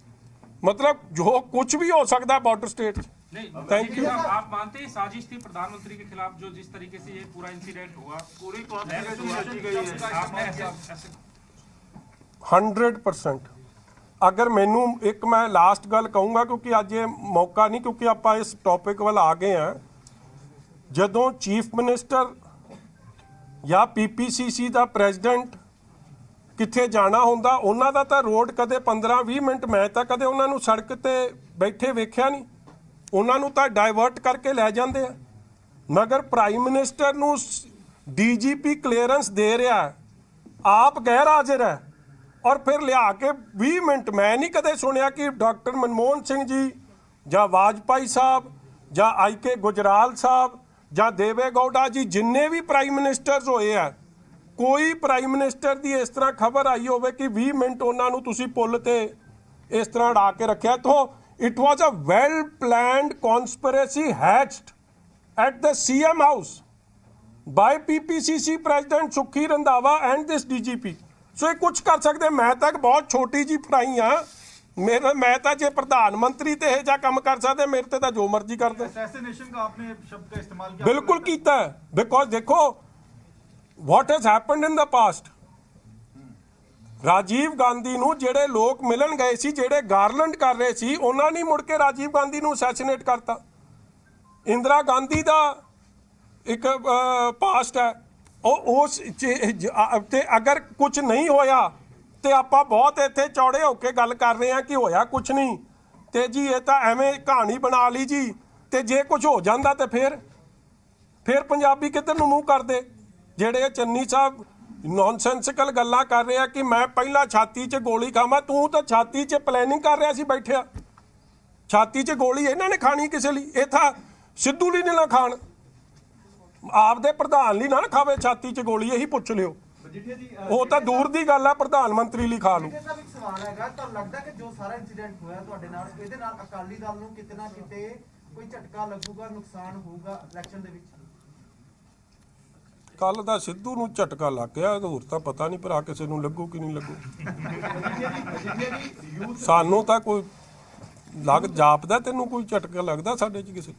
मतलब जो कुछ भी हो सकता है बॉर्डर स्टेट। नहीं, थैंक यू। आप मानते हैं साजिश थी प्रधानमंत्री के खिलाफ, जो जिस तरीके से ये पूरा इंसिडेंट हुआ, पूरी 100%। अगर मैनू एक मैं लास्ट गल कहूँगा क्योंकि अज ये मौका नहीं, क्योंकि आप इस टॉपिक वाल आ गए हैं। जदों चीफ मिनिस्टर या PPCC का प्रेजिडेंट किथे जाना हुंदा, उन्हां दा तां रोड कदे 15-20 मिनट मैं तां कदे उन्हां नूं सड़क ते बैठे वेख्या नहीं, उन्हां नूं तां डाइवर्ट करके लै जांदे आ। मगर प्राइम मिनिस्टर नूं DGP क्लीयरेंस दे रहा है, आप गैर हाजिर है, और फिर लिया के 20 मिनट मैं नहीं कदे सुनिया कि डॉक्टर मनमोहन सिंह जी ਜਾਂ ਵਾਜਪਾਈ ਸਾਹਿਬ ਜਾਂ IK ਗੁਜਰਾਲ ਸਾਹਿਬ ਜਾਂ ਦੇਵੇ ਗੌੜਾ ਜੀ, ਜਿੰਨੇ ਵੀ ਪ੍ਰਾਈਮ ਮਿਨਿਸਟਰਸ ਹੋਏ ਆ, ਕੋਈ ਪ੍ਰਾਈਮ ਮਿਨਿਸਟਰ ਦੀ ਇਸ ਤਰ੍ਹਾਂ ਖਬਰ ਆਈ ਹੋਵੇ ਕਿ 20 ਮਿੰਟ ਉਹਨਾਂ ਨੂੰ ਤੁਸੀਂ ਪੁੱਲ ਤੇ ਇਸ ਤਰ੍ਹਾਂ ਅੜਾ ਕੇ ਰੱਖਿਆ? ਤਾਂ it was a well planned conspiracy hatched at the CM house by PPCC president Sukhi Randhawa and this DGP। So ਇਹ ਕੁਝ ਕਰ ਸਕਦੇ। ਮੈਂ ਤਾਂ ਬਹੁਤ ਛੋਟੀ ਜੀ ਫਰਾਈ ਆ, मैं तो जे प्रधानमंत्री ते ये जा काम कर सकते, मेरे ते जो मर्जी कर दे। असैसिनेशन का आपने शब्द का इस्तेमाल किया, बिल्कुल कीता है, बिकॉज देखो what has happened in the past. Rajiv Gandhi नूं जेड़े लोग मिलन गए सी, जेड़े गारलैंड कर रहे सी, उन्हां ने मुड़ के राजीव गांधी नूं असैसिनेट करता। इंदिरा गांधी दा एक पास्ट है, उस अगर कुछ नहीं होया ਤੇ ਆਪਾਂ ਬਹੁਤ ਇੱਥੇ ਚੌੜੇ ਹੋ ਕੇ ਗੱਲ ਕਰ ਰਹੇ ਹਾਂ ਕਿ ਹੋਇਆ ਕੁਛ ਨਹੀਂ, ਤੇ ਜੀ ਇਹ ਤਾਂ ਐਵੇਂ ਕਹਾਣੀ ਬਣਾ ਲਈ ਜੀ, ਤੇ ਜੇ ਕੁਝ ਹੋ ਜਾਂਦਾ ਤੇ ਫਿਰ ਪੰਜਾਬੀ ਕਿੱਧਰ ਨੂੰ ਮੂੰਹ ਕਰਦੇ? ਜਿਹੜੇ ਚੰਨੀ ਸਾਹਿਬ ਨੌਨਸੈਂਸਿਕਲ ਗੱਲਾਂ ਕਰ ਰਹੇ ਆ ਕਿ ਮੈਂ ਪਹਿਲਾਂ ਛਾਤੀ 'ਚ ਗੋਲੀ ਖਾਵਾਂ, ਤੂੰ ਤਾਂ ਛਾਤੀ 'ਚ ਪਲੈਨਿੰਗ ਕਰ ਰਿਹਾ ਸੀ ਬੈਠਿਆ। ਛਾਤੀ 'ਚ ਗੋਲੀ ਇਹਨਾਂ ਨੇ ਖਾਣੀ ਕਿਸੇ ਲਈ? ਇਹ ਤਾਂ ਸਿੱਧੂ ਲਈ ਨਾ ਖਾਣ, ਆਪਦੇ ਪ੍ਰਧਾਨ ਲਈ ਨਾ ਖਾਵੇ ਛਾਤੀ 'ਚ ਗੋਲੀ, ਇਹੀ ਪੁੱਛ ਲਿਓ। ਉਹ ਤਾਂ ਦੂਰ ਦੀ ਗੱਲ ਆ, ਪ੍ਰਧਾਨ ਮੰਤਰੀ ਲਈ ਖਾ ਲੂ। ਸਾਹਿਬ ਇੱਕ ਸਵਾਲ ਹੈਗਾ, ਤੁਹਾਨੂੰ ਲੱਗਦਾ ਕਿ ਜੋ ਸਾਰਾ ਇਨਸੀਡੈਂਟ ਹੋਇਆ ਤੁਹਾਡੇ ਨਾਲ, ਇਹਦੇ ਨਾਲ ਅਕਾਲੀ ਦਲ ਨੂੰ ਕਿਤੇ ਨਾ ਕਿਤੇ ਕੋਈ ਝਟਕਾ ਲੱਗੂਗਾ, ਨੁਕਸਾਨ ਹੋਊਗਾ ਇਲੈਕਸ਼ਨ ਦੇ ਵਿੱਚ? ਕੱਲ ਦਾ ਸਿੱਧੂ ਨੂੰ ਝਟਕਾ ਲੱਗ ਗਿਆ, ਹੋਰ ਤਾਂ ਪਤਾ ਨਹੀਂ ਭਰਾ ਕਿਸੇ ਨੂੰ ਲੱਗੂ ਕਿ ਨਹੀਂ ਲੱਗੂ। ਸਾਨੂੰ ਤਾਂ ਕੋਈ ਲੱਗ ਜਾਪਦਾ, ਤੈਨੂੰ ਕੋਈ ਝਟਕਾ ਲੱਗਦਾ ਸਾਡੇ 'ਚ ਕਿਸੇ?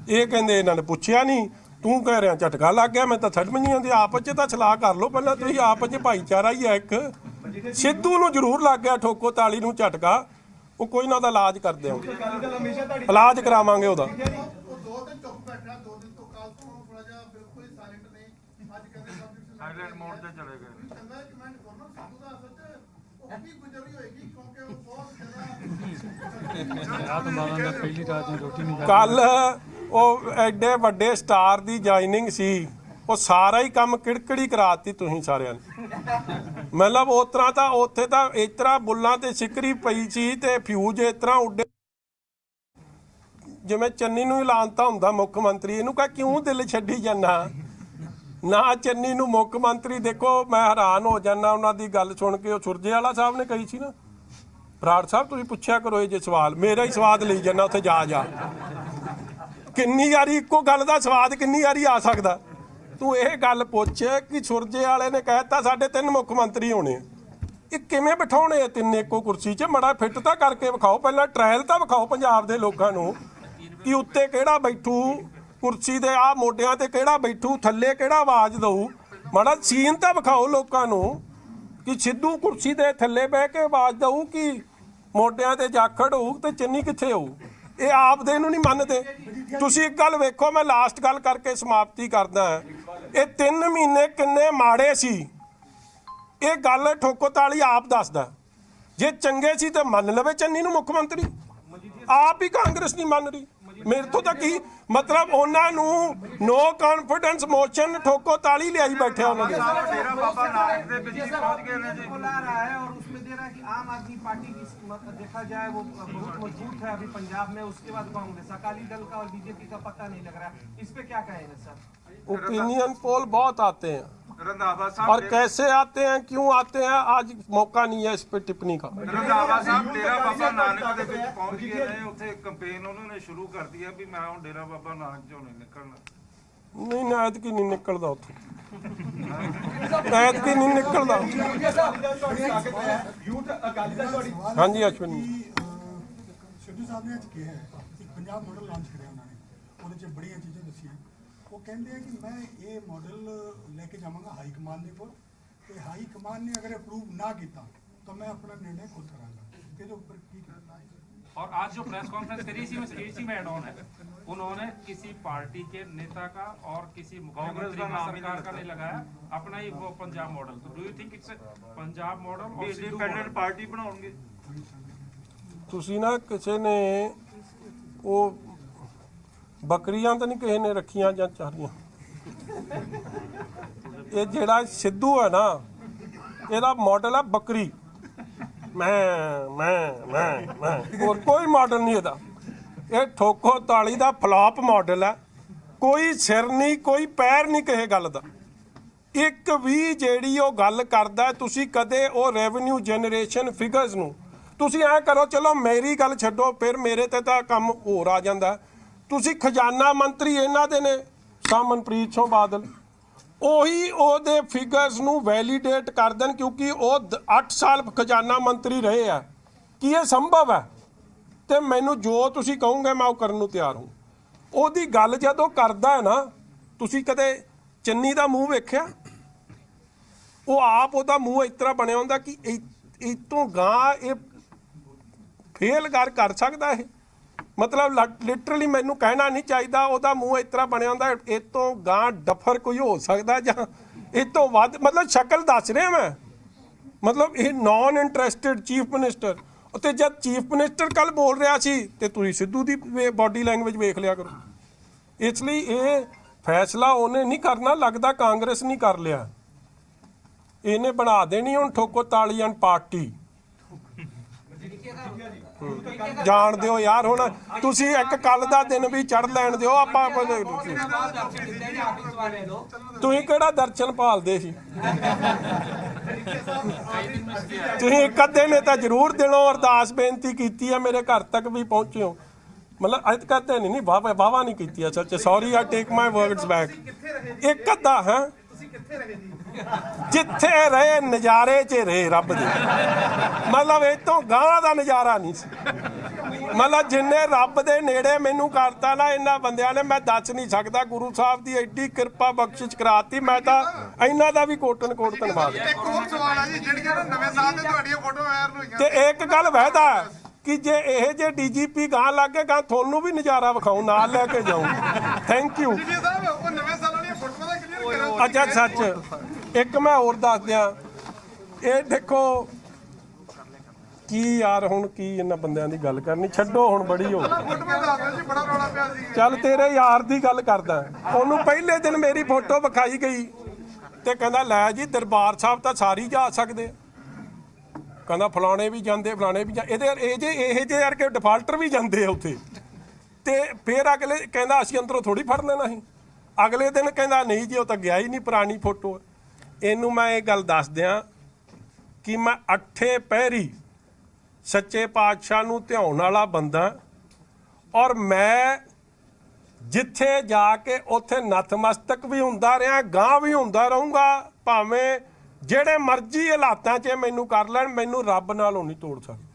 ਇਹ ਕਹਿੰਦੇ ਇਹਨਾਂ ਨੇ ਪੁੱਛਿਆ ਨਹੀਂ, ਤੂੰ ਕਹਿ ਰਿਹਾ ਝਟਕਾ ਲੱਗ ਗਿਆ। ਮੈਂ ਤਾਂ ਸਮਝ ਨਹੀਂ ਆਉਂਦੀ, ਆਪਸ 'ਚ ਤਾਂ ਸਲਾਹ ਕਰ ਲਓ ਪਹਿਲਾਂ ਤੁਸੀਂ, ਆਪਸ 'ਚ ਭਾਈਚਾਰਾ ਹੀ ਹੈ ਇੱਕ। ਸਿੱਧੂ ਨੂੰ ਜ਼ਰੂਰ ਲੱਗ ਗਿਆ ਠੋਕੋ ਤਾਲੀ ਨੂੰ ਝਟਕਾ, ਉਹ ਕੋਈ ਨਾ, ਉਹਦਾ ਇਲਾਜ ਕਰਦੇ ਆ, ਇਲਾਜ ਕਰਾਵਾਂਗੇ ਉਹਦਾ। साइलेंट मोड पे चले गए। ਕੱਲ ਉਹ ਐਡੇ ਵੱਡੇ ਸਟਾਰ ਦੀ ਜੁਆਇਨਿੰਗ ਸੀ, ਉਹ ਸਾਰਾ ਹੀ ਕੰਮ ਕਿੜਕੜੀ ਕਰਾਤੀ ਤੁਸੀਂ ਸਾਰਿਆਂ ਨੇ। ਮਤਲਬ ਉਸ ਤਰ੍ਹਾਂ ਤਾਂ ਉੱਥੇ ਤਾਂ ਇਸ ਤਰ੍ਹਾਂ ਬੁੱਲਾਂ ਤੇ ਸਿਕਰੀ ਪਈ ਸੀ ਤੇ ਫਿਊਜ਼ ਇਸ ਤਰ੍ਹਾਂ ਉੱਡੇ, ਜਿਵੇਂ ਚੰਨੀ ਨੂੰ ਐਲਾਨਤਾ ਹੁੰਦਾ ਮੁੱਖ ਮੰਤਰੀ। ਇਹਨੂੰ ਕਹ ਕਿਉਂ ਦਿਲ ਛੱਡੀ ਜਾਂਦਾ ਨਾ ਚੰਨੀ ਨੂੰ ਮੁੱਖ ਮੰਤਰੀ। ਦੇਖੋ ਮੈਂ ਹੈਰਾਨ ਹੋ ਜਾਂਦਾ ਉਹਨਾਂ ਦੀ ਗੱਲ ਸੁਣ ਕੇ। ਉਹ ਸੁਰਜੇਵਾਲਾ ਸਾਹਿਬ ਨੇ ਕਹੀ ਸੀ ਨਾ, ਬਰਾੜ ਸਾਹਿਬ ਤੁਸੀਂ ਪੁੱਛਿਆ ਕਰੋ ਇਹ ਜੇ ਸਵਾਲ, ਮੇਰਾ ਹੀ ਸਵਾਦ ਲਈ ਜਾਂਦਾ ਉੱਥੇ ਜਾ ਕਿੰਨੀ ਵਾਰੀ ਇੱਕੋ ਗੱਲ ਦਾ ਸਵਾਦ ਕਿੰਨੀ ਵਾਰੀ ਆ ਸਕਦਾ। ਤੂੰ ਇਹ ਗੱਲ ਪੁੱਛ ਕਿ ਸੁਰਜੇ ਵਾਲੇ ਨੇ ਕਹਿਤਾ ਸਾਡੇ 3 ਮੁੱਖ ਮੰਤਰੀ ਹੋਣੇ, ਇਹ ਕਿਵੇਂ ਬਿਠਾਉਣੇ ਆ 3 ਇੱਕੋ ਕੁਰਸੀ 'ਚ? ਮੜਾ ਫਿੱਟ ਤਾਂ ਕਰਕੇ ਵਿਖਾਓ, ਪਹਿਲਾਂ ਟ੍ਰਾਇਲ ਤਾਂ ਵਿਖਾਓ ਪੰਜਾਬ ਦੇ ਲੋਕਾਂ ਨੂੰ ਕਿ ਉੱਤੇ ਕਿਹੜਾ ਬੈਠੂ, ਕੁਰਸੀ ਦੇ ਆ ਮੋਢਿਆਂ ਤੇ ਕਿਹੜਾ ਬੈਠੂ, ਥੱਲੇ ਕਿਹੜਾ ਆਵਾਜ਼ ਦਊ। ਮਾੜਾ ਸੀਨ ਤਾਂ ਵਿਖਾਓ ਲੋਕਾਂ ਨੂੰ ਕਿ ਸਿੱਧੂ ਕੁਰਸੀ ਦੇ ਥੱਲੇ ਬਹਿ ਕੇ ਆਵਾਜ਼ ਦਊ ਕਿ ਮੋਢਿਆਂ ਤੇ ਜਾਖੜ ਹੋਊ ਤੇ ਚੰਨੀ ਕਿੱਥੇ ਹੋਊ। ਇਹ ਆਪਦੇ ਨੂੰ ਨਹੀਂ ਮੰਨਦੇ। ਤੁਸੀਂ ਇੱਕ ਗੱਲ ਵੇਖੋ, ਮੈਂ ਲਾਸਟ ਗੱਲ ਕਰਕੇ ਸਮਾਪਤੀ ਕਰਦਾ। ਇਹ 3 ਮਹੀਨੇ ਕਿੰਨੇ ਮਾੜੇ ਸੀ, ਇਹ ਗੱਲ ਠੋਕੋ ਤਾਲੀ ਆਪ ਦੱਸਦਾ। ਜੇ ਚੰਗੇ ਸੀ ਤਾਂ ਮੰਨ ਲਵੇ ਚੰਨੀ ਨੂੰ ਮੁੱਖ ਮੰਤਰੀ, ਆਪ ਹੀ ਕਾਂਗਰਸ ਨਹੀਂ ਮੰਨ ਰਹੀ। ਮੇਰੇ ਤੋਂ ਤਾਂ ਕੀ ਮਤਲਬ, ਉਹਨਾਂ ਨੂੰ ਨੋ ਕੌਨਫੀਡੈਂਸ ਮੋਸ਼ਨ ਠੋਕੋ ਤਾਲੀ ਲਿਆਈ ਬੈਠੇ ਉਹਨਾਂ ਦੇ। डेरा बाबा नानक दे बिच पहुंच गए ने जी। बुला रहा है और उसमें दे रहा है कि आम आदमी पार्टी की देखा जाए वो बहुत मजबूत है अभी पंजाब में, उसके बाद कांग्रेस, अकाली दल का और बीजेपी का पता नहीं लग रहा है। इस पे क्या कहेंगे सर? ओपिनियन पोल बहुत आते हैं रंधावा और साहब, कैसे आते हैं, क्यों आते हैं, आज मौका नहीं है इस पे टिप्पणी का। रंधावा साहब डेरा बाबा नानक दे बिच पहुंच गए ने, उत्थे कैंपेन उन्होंने शुरू कर दी है भी मैं हुण डेरा बाबा नानक चों नहीं निकलना। नहीं नायत की नहीं निकलदा उत्थे, नायत की नहीं निकलदा। हाँ जी अश्विन ਸਿੱਧੂ ਸਾਹਿਬ ਨੇ ਅੱਜ ਕਿਹਾ ਹੈ ਇੱਕ ਪੰਜਾਬ ਮਾਡਲ ਲਾਂਚ ਕਰਿਆ ਉਹਨਾਂ ਨੇ, ਉਹਦੇ 'ਚ ਬੜੀਆਂ ਚੀਜ਼ਾਂ ਦੱਸੀਆਂ। ਉਹ ਕਹਿੰਦੇ ਆ ਕਿ ਮੈਂ ਇਹ ਮਾਡਲ ਲੈ ਕੇ ਜਾਵਾਂਗਾ ਹਾਈ ਕਮਾਨ ਦੇ ਕੋਲ, ਤੇ ਹਾਈ ਕਮਾਨ ਨੇ ਅਗਰ ਅਪਰੂਵ ਨਾ ਕੀਤਾ ਤਾਂ मैं अपना निर्णय खुद करांगा। ਇਹਦੇ ਉੱਪਰ ਕੀ ਕਰਨਾ ਹੈ? और आज जो प्रेस कॉन्फ्रेंस करी इसी में एड ऑन है, उन्होंने किसी पार्टी के नेता का और किसी मुख्यमंत्री का सरकार का नहीं लगाया, अपना ही वो पंजाब मॉडल। तो do you think it's Punjab model और इंडिपेंडेंट पार्टी बनाओगे? ਤੁਸੀਂ ਨਾ ਕਿਸੇ ਨੇ ਉਹ ਬੱਕਰੀਆਂ ਤਾਂ ਨਹੀਂ ਕਿਸੇ ਨੇ ਰੱਖੀਆਂ ਜਾਂ ਚਾਰੀਆਂ? ਇਹ ਜਿਹੜਾ ਸਿੱਧੂ ਹੈ ਨਾ, ਇਹਦਾ ਮਾਡਲ ਹੈ ਬੱਕਰੀ, ਮੈਂ ਹੋਰ ਕੋਈ ਮਾਡਲ ਨਹੀਂ ਇਹਦਾ। ਇਹ ਠੋਕੋ ਤਾਲੀ ਦਾ ਫਲॉप ਮਾਡਲ ਹੈ। ਕੋਈ ਸਿਰ ਨਹੀਂ, ਕੋਈ ਪੈਰ ਨਹੀਂ ਕਿਸੇ ਗੱਲ ਦਾ। ਇੱਕ ਵੀ ਜਿਹੜੀ ਉਹ ਗੱਲ ਕਰਦਾ, ਤੁਸੀਂ ਕਦੇ ਉਹ ਰੈਵਨਿਊ ਜਨਰੇਸ਼ਨ ਫਿਗਰਸ ਨੂੰ ਤੁਸੀਂ ਐ ਕਰੋ, ਚਲੋ ਮੇਰੀ ਗੱਲ ਛੱਡੋ, ਫਿਰ ਮੇਰੇ ਤੇ ਤਾਂ ਕੰਮ ਹੋਰ ਆ ਜਾਂਦਾ। ਤੁਸੀਂ ਖਜ਼ਾਨਾ ਮੰਤਰੀ ਇਹਨਾਂ ਦੇ ਨੇ ਮਨਪ੍ਰੀਤ ਸਿੰਘ ਬਾਦਲ, ਉਹੀ ਉਹਦੇ ਫਿਗਰਸ ਨੂੰ ਵੈਲੀਡੇਟ ਕਰ ਦੇਣ, ਕਿਉਂਕਿ ਉਹ 8 ਸਾਲ ਖਜ਼ਾਨਾ ਮੰਤਰੀ ਰਹੇ ਆ। ਕੀ ਇਹ ਸੰਭਵ ਹੈ? ਤੇ ਮੈਨੂੰ ਜੋ ਤੁਸੀਂ ਕਹੋਗੇ ਮੈਂ ਉਹ ਕਰਨ ਨੂੰ ਤਿਆਰ ਹਾਂ। ਉਹਦੀ ਗੱਲ ਜਦੋਂ ਕਰਦਾ ਹੈ ਨਾ, ਤੁਸੀਂ ਕਦੇ ਚੰਨੀ ਦਾ ਮੂੰਹ ਵੇਖਿਆ? ਉਹ ਆਪ ਉਹਦਾ ਮੂੰਹ ਇਸ ਤਰ੍ਹਾਂ ਬਣਿਆ ਹੁੰਦਾ ਕਿ ਇਹ ਤੋਂ ਗਾਂ ਇਹ ਫੇਲ ਕਰ ਸਕਦਾ ਇਹ। ਮਤਲਬ ਲਿਟਰਲੀ ਮੈਨੂੰ ਕਹਿਣਾ ਨਹੀਂ ਚਾਹੀਦਾ, ਉਹਦਾ ਮੂੰਹ ਇਸ ਤਰ੍ਹਾਂ ਬਣਿਆ ਹੁੰਦਾ ਇਹ ਤੋਂ ਗਾਂ ਡਫਰ ਕੋਈ ਹੋ ਸਕਦਾ ਜਾਂ ਇਹ ਤੋਂ ਵੱਧ। ਮਤਲਬ ਸ਼ਕਲ ਦੱਸ ਰਿਹਾ ਮੈਂ, ਮਤਲਬ ਇਹ ਨੌਨ ਇੰਟਰਸਟਿਡ ਚੀਫ ਮਿਨਿਸਟਰ। ਅਤੇ ਜਦ ਚੀਫ ਮਿਨਿਸਟਰ ਕੱਲ ਬੋਲ ਰਿਹਾ ਸੀ ਤੇ ਤੁਸੀਂ ਸਿੱਧੂ ਦੀ ਬਾਡੀ ਲੈਂਗੁਏਜ ਵੇਖ ਲਿਆ ਕਰੋ। ਇਸ ਲਈ ਇਹ ਫੈਸਲਾ ਉਹਨੇ ਨਹੀਂ ਕਰਨਾ, ਲੱਗਦਾ ਕਾਂਗਰਸ ਨਹੀਂ ਕਰ ਲਿਆ, ਇਹਨੇ ਬਣਾ ਦੇਣੀ ਹੁਣ ਠੋਕੋ ਤਾਲੀਆਂ ਪਾਰਟੀ। ਜਾਣ ਦਿਓ ਯਾਰ, ਹੁਣ ਤੁਸੀਂ ਇੱਕ ਕੱਲ ਦਾ ਦਿਨ ਵੀ ਚੜ ਲੈਣ ਦਿਓ। ਆਪਾਂ ਤੁਸੀਂ ਕਿਹੜਾ ਦਰਸ਼ਨ ਭਾਲਦੇ ਸੀ? ਤੁਸੀਂ ਇੱਕ ਅੱਧੇ ਨੇ ਤਾਂ ਜ਼ਰੂਰ ਦਿਲੋਂ ਅਰਦਾਸ ਬੇਨਤੀ ਕੀਤੀ ਹੈ, ਮੇਰੇ ਘਰ ਤੱਕ ਵੀ ਪਹੁੰਚੇ ਹੋ। ਮਤਲਬ ਅੱਜ ਕਹਿੰਦੇ ਨਹੀਂ ਵਾਵਾ ਨਹੀਂ ਕੀਤੀ। ਸੱਚ, ਸੌਰੀ, ਆਈ ਟੇਕ ਮਾਈ ਵਰਡਸ ਬੈਕ। ਇੱਕ ਅੱਧਾ ਹੈ ਜਿੱਥੇ ਰਹੇ ਨਜ਼ਾਰੇ 'ਚ ਰਹੇ ਰੱਬ ਦੇ। ਮਤਲਬ ਇਹ ਤੋਂ ਗਾਂ ਦਾ ਨਜ਼ਾਰਾ ਨਹੀਂ ਸੀ। ਮਤਲਬ ਜਿੰਨੇ ਰੱਬ ਦੇ ਨੇੜੇ ਮੈਨੂੰ ਕਰਤਾ ਨਾ ਇਹਨਾਂ ਬੰਦਿਆਂ ਨੇ, ਮੈਂ ਦੱਸ ਨਹੀਂ ਸਕਦਾ। ਗੁਰੂ ਸਾਹਿਬ ਦੀ ਐਡੀ ਕਿਰਪਾ ਬਖਸ਼ਿਸ਼ ਕਰਾਤੀ, ਮੈਂ ਤਾਂ ਇਹਨਾਂ ਦਾ ਵੀ ਕੋਟਨ ਕੋਟ ਧੰਨਵਾਦ। ਇੱਕ ਹੋਰ ਸਵਾਲ ਆ ਜੀ, ਜਿਹੜੀਆਂ ਨਵੇਂ ਸਾਲ ਤੇ ਤੁਹਾਡੀਆਂ ਫੋਟੋ ਵਾਇਰਲ ਹੋਈਆਂ, ਤੇ ਇੱਕ ਗੱਲ ਵਹਿਦਾ ਕਿ ਜੇ ਇਹ ਜੇ ਡੀਜੀਪੀ ਗਾਂ ਲੱਗ ਕੇ ਗਾਂ ਤੁਹਾਨੂੰ ਵੀ ਨਜ਼ਾਰਾ ਵਿਖਾਉ, ਨਾਲ ਲੈ ਕੇ ਜਾਊ। Thank you. ਉਹ ਨਵੇਂ ਸਾਲ ਵਾਲੀਆਂ ਫੋਟੋਆਂ ਦਾ ਕਲੀਅਰ ਕਰੋ। ਅੱਛਾ ਸੱਚ, ਇੱਕ ਮੈਂ ਹੋਰ ਦੱਸ ਦਿਆਂ। ਇਹ ਦੇਖੋ ਕੀ ਯਾਰ, ਹੁਣ ਕੀ ਇਹਨਾਂ ਬੰਦਿਆਂ ਦੀ ਗੱਲ ਕਰਨੀ, ਛੱਡੋ ਹੁਣ, ਬੜੀ ਹੋ ਫੋਟੋਆਂ ਦਾ ਜੀ ਬੜਾ ਰੌਲਾ ਪਿਆ ਸੀ। ਚੱਲ ਤੇਰੇ ਯਾਰ ਦੀ ਗੱਲ ਕਰਦਾ। ਉਹਨੂੰ ਪਹਿਲੇ ਦਿਨ ਮੇਰੀ ਫੋਟੋ ਵਿਖਾਈ ਗਈ ਤੇ ਕਹਿੰਦਾ ਲੈ ਜੀ ਦਰਬਾਰ ਸਾਹਿਬ ਤਾਂ ਸਾਰੇ ਜਾ ਸਕਦੇ। ਕਹਿੰਦਾ ਫਲਾਣੇ ਵੀ ਜਾਂਦੇ, ਫਲਾਣੇ ਵੀ ਇਹ ਜੇ ਯਾਰ ਕਿ ਡਿਫਾਲਟਰ ਵੀ ਜਾਂਦੇ ਆ ਉੱਥੇ। ਤੇ ਫਿਰ ਅਗਲੇ ਕਹਿੰਦਾ ਅਸੀਂ ਅੰਦਰੋਂ ਥੋੜੀ ਫੜ ਲੈਣਾ ਸੀ। ਅਗਲੇ ਦਿਨ ਕਹਿੰਦਾ ਨਹੀਂ ਜੀ ਉਹ ਤਾਂ ਗਿਆ ਹੀ ਨਹੀਂ, ਪੁਰਾਣੀ ਫੋਟੋ। ਇਹਨੂੰ ਮੈਂ ਇਹ ਗੱਲ ਦੱਸ ਦਿਆਂ ਕਿ ਮੈਂ 8 ਪਹਿਰੀ ਸੱਚੇ ਪਾਤਸ਼ਾਹ ਨੂੰ ਧਿਆਉਣ ਵਾਲਾ ਬੰਦਾ, ਔਰ ਮੈਂ ਜਿੱਥੇ ਜਾ ਕੇ ਉੱਥੇ ਨਤਮਸਤਕ ਵੀ ਹੁੰਦਾ ਰਿਹਾ, ਗਾਂ ਵੀ ਹੁੰਦਾ ਰਹੂੰਗਾ। ਭਾਵੇਂ ਜਿਹੜੇ ਮਰਜ਼ੀ ਹਾਲਾਤਾਂ 'ਚ ਮੈਨੂੰ ਕਰ ਲੈਣ, ਮੈਨੂੰ ਰੱਬ ਨਾਲੋਂ ਨਹੀਂ ਤੋੜ ਸਕਦੇ।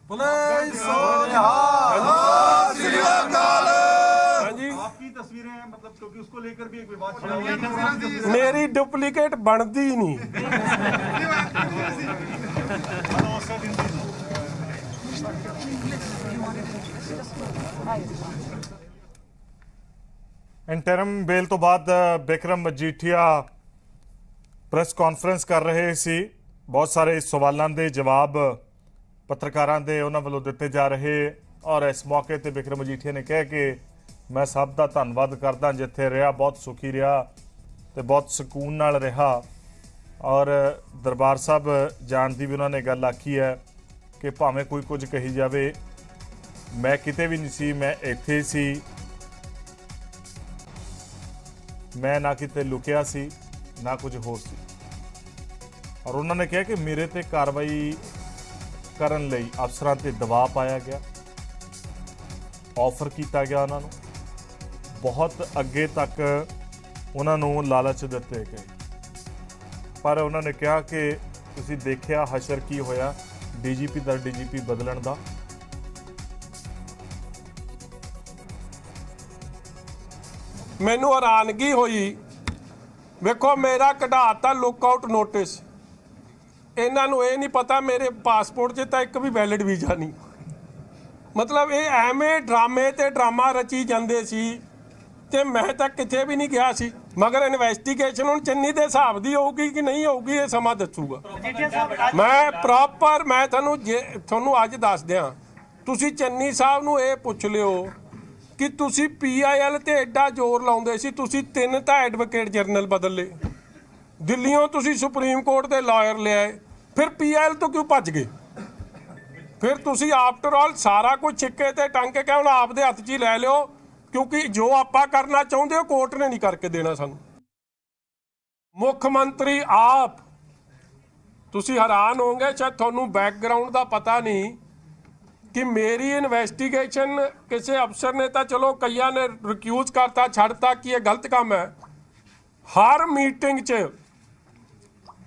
आपकी तस्वीरें हैं, मतलब क्योंकि उसको लेकर भी एक विवाद चला हुआ है। मेरी डुप्लीकेट बनती ही नहीं। ਇੰਟਰਮ ਬੇਲ ਤੋਂ ਬਾਅਦ ਬਿਕਰਮ ਮਜੀਠੀਆ ਪ੍ਰੈਸ ਕਾਨਫਰੰਸ ਕਰ ਰਹੇ ਸੀ। ਬਹੁਤ ਸਾਰੇ ਸਵਾਲਾਂ ਦੇ ਜਵਾਬ ਪੱਤਰਕਾਰਾਂ ਦੇ ਉਹਨਾਂ ਵੱਲੋਂ ਦਿੱਤੇ ਜਾ ਰਹੇ, ਔਰ ਇਸ ਮੌਕੇ ਤੇ ਬਿਕਰਮ ਮਜੀਠੀਆ ਨੇ ਕਿਹਾ ਕਿ ਮੈਂ ਸਭ ਦਾ ਧੰਨਵਾਦ ਕਰਦਾ, ਜਿੱਥੇ ਰਿਹਾ ਬਹੁਤ ਸੁਖੀ ਰਿਹਾ ਤੇ ਬਹੁਤ ਸਕੂਨ ਨਾਲ ਰਿਹਾ। ਔਰ ਦਰਬਾਰ ਸਾਹਿਬ ਜਾਣ ਦੀ ਵੀ ਉਹਨਾਂ ਨੇ ਗੱਲ ਆਖੀ ਹੈ ਕਿ ਭਾਵੇਂ ਕੋਈ ਕੁਝ ਕਹੀ ਜਾਵੇ, ਮੈਂ ਕਿਤੇ ਵੀ ਨਹੀਂ ਸੀ, ਮੈਂ ਇੱਥੇ ਸੀ, ਮੈਂ ਨਾ ਕਿਤੇ ਲੁਕਿਆ ਸੀ ਨਾ ਕੁਝ ਹੋਰ ਸੀ। ਔਰ ਉਹਨਾਂ ਨੇ ਕਿਹਾ ਕਿ ਮੇਰੇ ਤੇ ਕਾਰਵਾਈ ਕਰਨ ਲਈ ਅਫਸਰਾਂ ਤੇ ਦਬਾਅ ਪਾਇਆ ਗਿਆ, ਆਫਰ ਕੀਤਾ ਗਿਆ ਉਹਨਾਂ ਨੂੰ, ਬਹੁਤ ਅੱਗੇ ਤੱਕ ਉਹਨਾਂ ਨੂੰ ਲਾਲਚ ਦਿੱਤੇ ਗਏ। ਪਰ ਉਹਨਾਂ ਨੇ ਕਿਹਾ ਕਿ ਤੁਸੀਂ ਦੇਖਿਆ ਹਸ਼ਰ ਕੀ ਹੋਇਆ ਡੀਜੀਪੀ ਦਾ ਡੀਜੀਪੀ ਬਦਲਣ ਦਾ। ਮੈਨੂੰ ਹੈਰਾਨਗੀ ਹੋਈ, ਵੇਖੋ ਮੇਰਾ ਕਢਾਤਾ ਲੁੱਕ ਆਊਟ ਨੋਟਿਸ। ਇਹਨਾਂ ਨੂੰ ਇਹ ਨਹੀਂ ਪਤਾ ਮੇਰੇ ਪਾਸਪੋਰਟ 'ਚ ਤਾਂ ਇੱਕ ਵੀ ਵੈਲਿਡ ਵੀਜ਼ਾ ਨਹੀਂ। ਮਤਲਬ ਇਹ ਐਵੇਂ ਡਰਾਮੇ ਤੇ ਡਰਾਮਾ ਰਚੀ ਜਾਂਦੇ ਸੀ ਤੇ ਮੈਂ ਤਾਂ ਕਿਤੇ ਵੀ ਨਹੀਂ ਗਿਆ ਸੀ। ਮਗਰ ਇਨਵੈਸਟੀਗੇਸ਼ਨ ਹੁਣ ਚੰਨੀ ਦੇ ਹਿਸਾਬ ਦੀ ਹੋਊਗੀ ਕਿ ਨਹੀਂ ਹੋਊਗੀ, ਇਹ ਸਮਾਂ ਦੱਸੂਗਾ। ਮੈਂ ਪ੍ਰੋਪਰ ਮੈਂ ਤੁਹਾਨੂੰ ਅੱਜ ਦੱਸ ਦਿਆਂ, ਤੁਸੀਂ ਚੰਨੀ ਸਾਹਿਬ ਨੂੰ ਇਹ ਪੁੱਛ ਲਿਓ ਕਿ ਤੁਸੀਂ PIL ਤੇ ਐਡਾ ਜ਼ੋਰ ਲਾਉਂਦੇ ਸੀ, ਤੁਸੀਂ 3 ਤਾਂ ਐਡਵੋਕੇਟ ਜਨਰਲ ਬਦਲ ਲਏ, ਦਿੱਲੀੋਂ ਤੁਸੀਂ ਸੁਪਰੀਮ ਕੋਰਟ ਦੇ ਲਾਇਰ ਲਿਆਏ, ਫਿਰ PIL ਤੋਂ ਕਿਉਂ ਭੱਜ ਗਏ? ਫਿਰ ਤੁਸੀਂ ਆਫਟਰ ਆਲ ਸਾਰਾ ਕੁਝ ਛਿੱਕੇ ਤੇ ਟੰਗ ਕੇ ਹੁਣ ਆਪਦੇ ਹੱਥ 'ਚ ਹੀ ਲੈ ਲਿਓ, ਕਿਉਂਕਿ ਜੋ ਆਪਾਂ ਕਰਨਾ ਚਾਹੁੰਦੇ ਹੋ ਕੋਰਟ ਨੇ ਨਹੀਂ ਕਰਕੇ ਦੇਣਾ ਸਾਨੂੰ। ਮੁੱਖ ਮੰਤਰੀ ਆਪ, ਤੁਸੀਂ ਹੈਰਾਨ ਹੋਵੋਗੇ, ਸ਼ਾਇਦ ਤੁਹਾਨੂੰ ਬੈਕਗਰਾਉਂਡ ਦਾ ਪਤਾ ਨਹੀਂ ਕਿ ਮੇਰੀ ਇਨਵੈਸਟੀਗੇਸ਼ਨ ਕਿਸੇ ਅਫਸਰ ਨੇ ਤਾਂ ਚਲੋ ਕਈਆਂ ਨੇ ਰਿਕਿਊਜ਼ ਕਰਤਾ, ਛੱਡਤਾ ਕਿ ਇਹ ਗਲਤ ਕੰਮ ਹੈ। ਹਰ ਮੀਟਿੰਗ 'ਚ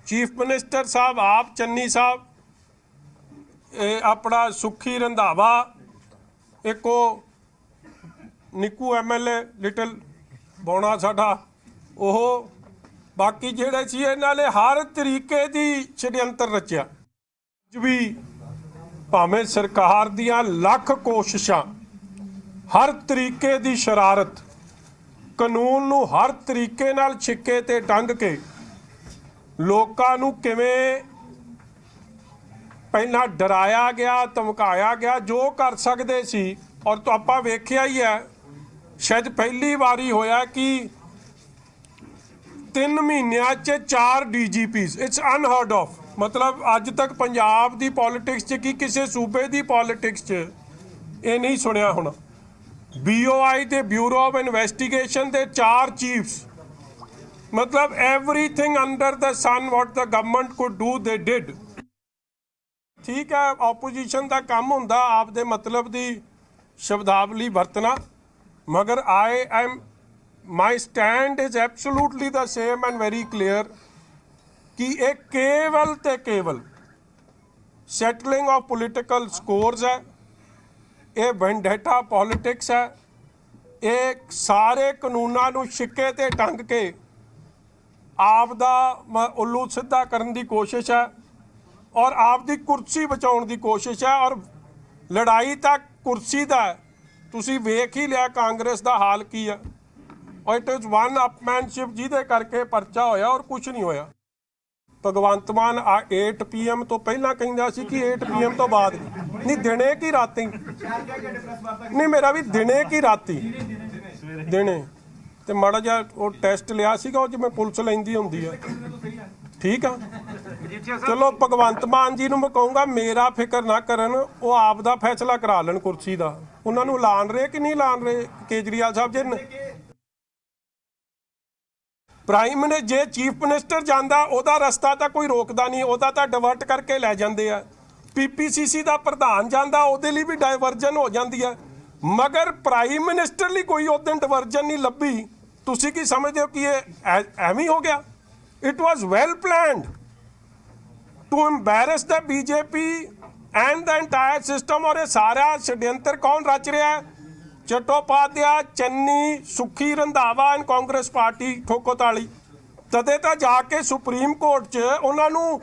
ਚੀਫ ਮਿਨਿਸਟਰ ਸਾਹਿਬ ਆਪ, ਚੰਨੀ ਸਾਹਿਬ, ਇਹ ਆਪਣਾ ਸੁੱਖੀ ਰੰਧਾਵਾ, ਇੱਕ ਉਹ ਨਿੱਕੂ MLA ਲਿਟਲ ਬੋਣਾ ਸਾਡਾ, ਉਹ ਬਾਕੀ ਜਿਹੜੇ ਸੀ, ਇਹਨਾਂ ਨੇ ਹਰ ਤਰੀਕੇ ਦੀ ਛੜਯੰਤਰ ਰਚਿਆ। ਅੱਜ ਵੀ ਭਾਵੇਂ ਸਰਕਾਰ ਦੀਆਂ ਲੱਖ ਕੋਸ਼ਿਸ਼ਾਂ, ਹਰ ਤਰੀਕੇ ਦੀ ਸ਼ਰਾਰਤ, ਕਾਨੂੰਨ ਨੂੰ ਹਰ ਤਰੀਕੇ ਨਾਲ ਛਿੱਕੇ ਤੇ ਟੰਗ ਕੇ ਲੋਕਾਂ ਨੂੰ ਕਿਵੇਂ ਪਹਿਲਾਂ ਡਰਾਇਆ ਗਿਆ, ਧਮਕਾਇਆ ਗਿਆ, ਜੋ ਕਰ ਸਕਦੇ ਸੀ। ਔਰ ਤਾਂ ਆਪਾਂ ਵੇਖਿਆ ਹੀ ਹੈ, ਸ਼ਾਇਦ ਪਹਿਲੀ ਵਾਰੀ ਹੋਇਆ ਕਿ 3 ਮਹੀਨਿਆਂ 'ਚ 4 DGPs, ਇਟਸ ਅਨਹਰਡ ਆਫ। ਮਤਲਬ ਅੱਜ ਤੱਕ ਪੰਜਾਬ ਦੀ ਪੋਲਿਟਿਕਸ 'ਚ ਕੀ ਕਿਸੇ ਸੂਬੇ ਦੀ ਪੋਲਿਟਿਕਸ 'ਚ ਇਹ ਨਹੀਂ ਸੁਣਿਆ ਹੋਣਾ। BOI ਦੇ ਬਿਊਰੋ ਆਫ ਇਨਵੈਸਟੀਗੇਸ਼ਨ ਦੇ 4 ਚੀਫਸ, ਮਤਲਬ everything under the sun what the government could do they did. ਠੀਕ ਹੈ, ਆਪੋਜੀਸ਼ਨ ਦਾ ਕੰਮ ਹੁੰਦਾ ਆਪਦੇ ਮਤਲਬ ਦੀ ਸ਼ਬਦਾਵਲੀ ਵਰਤਣਾ, ਮਗਰ my stand is absolutely the same and very clear ਕਿ ਇਹ ਕੇਵਲ ਤੇ ਕੇਵਲ ਸੈਟਲਿੰਗ ਆਫ ਪੋਲੀਟੀਕਲ ਸਕੋਰਸ ਹੈ, ਇਹ ਵੈਂਡੇਟਾ ਪੋਲਿਟਿਕਸ ਹੈ, ਇਹ ਸਾਰੇ ਕਾਨੂੰਨਾਂ ਨੂੰ ਛਿੱਕੇ ਤੇ ਟੰਗ ਕੇ ਆਪ ਦਾ ਉੱਲੂ ਸਿੱਧਾ ਕਰਨ ਦੀ ਕੋਸ਼ਿਸ਼ ਹੈ ਔਰ ਆਪ ਦੀ ਕੁਰਸੀ ਬਚਾਉਣ ਦੀ ਕੋਸ਼ਿਸ਼ ਹੈ। ਔਰ ਲੜਾਈ ਤਾਂ ਕੁਰਸੀ ਦਾ ਹੈ, ਤੁਸੀਂ ਵੇਖ ਹੀ ਲਿਆ ਕਾਂਗਰਸ ਦਾ ਹਾਲ ਕੀ ਹੈ। ਔਰ ਇਟ ਇਜ਼ ਵਨ ਅਪਮੈਨਸ਼ਿਪ ਜਿਹਦੇ ਕਰਕੇ ਪਰਚਾ ਹੋਇਆ ਔਰ ਕੁਝ ਨਹੀਂ ਹੋਇਆ। ਭਗਵੰਤ ਮਾਨ 8 PM ਤੋਂ ਪਹਿਲਾਂ ਕਹਿੰਦਾ ਸੀ ਕਿ 8 PM ਤੋਂ ਬਾਅਦ ਨਹੀਂ, ਦਿਨੇ ਕੀ ਰਾਤੀ ਨਹੀਂ, ਮੇਰਾ ਵੀ ਦਿਨੇ ਕੀ ਰਾਤੀ, ਦਿਨੇ। ਤੇ ਮਾੜਾ ਜਿਹਾ ਉਹ ਟੈਸਟ ਲਿਆ ਸੀਗਾ, ਉਹ ਜਿਵੇਂ ਪੁਲਿਸ ਲੈਂਦੀ ਹੁੰਦੀ ਆ, ਠੀਕ ਆ। ਚਲੋ ਭਗਵੰਤ ਮਾਨ ਜੀ ਨੂੰ ਮੈਂ ਕਹੂੰਗਾ ਮੇਰਾ ਫਿਕਰ ਨਾ ਕਰਨ, ਉਹ ਆਪ ਦਾ ਫੈਸਲਾ ਕਰਾ ਲੈਣ ਕੁਰਸੀ ਦਾ। ਉਹਨਾਂ ਨੂੰ ਲਾਣ ਰਹੇ ਕਿ ਨਹੀਂ ਲਾਣ ਰਹੇ ਕੇਜਰੀਵਾਲ ਸਾਹਿਬ ਜੀ ਨੇ? ਪ੍ਰਾਈਮ ਮਿਨਿਸਟਰ ਜੇ ਚੀਫ ਮਿਨਿਸਟਰ ਜਾਂਦਾ, ਉਹਦਾ ਰਸਤਾ ਤਾਂ ਕੋਈ ਰੋਕਦਾ ਨਹੀਂ, ਉਹਦਾ ਤਾਂ ਡਿਵਰਟ ਕਰਕੇ ਲੈ ਜਾਂਦੇ ਆ। PPCC ਦਾ ਪ੍ਰਧਾਨ ਜਾਂਦਾ, ਉਹਦੇ ਲਈ ਵੀ ਡਾਇਵਰਜਨ ਹੋ ਜਾਂਦੀ ਹੈ, ਮਗਰ ਪ੍ਰਾਈਮ ਮਿਨਿਸਟਰ ਲਈ ਕੋਈ ਉਸ ਦਿਨ ਡਿਵਰਜਨ ਨਹੀਂ ਲੱਭੀ। ਤੁਸੀਂ ਕੀ ਸਮਝਦੇ ਹੋ ਕਿ ਇਹ ਐਵੇਂ ਹੋ ਗਿਆ? It was well planned to embarrass the BJP and the entire system. ਔਰ ਇਹ ਸਾਰਾ ਛੜਯੰਤਰ ਕੌਣ ਰਚ ਰਿਹਾ ਹੈ? ਚਟੋਪਾਧਿਆ, ਚੰਨੀ, ਸੁੱਖੀ ਰੰਧਾਵਾ ਐਂਡ ਕਾਂਗਰਸ ਪਾਰਟੀ ਠੋਕੋ ਤਾਲੀ। ਤਦੇ ਤਾਂ ਜਾ ਕੇ ਸੁਪਰੀਮ ਕੋਰਟ 'ਚ ਉਹਨਾਂ ਨੂੰ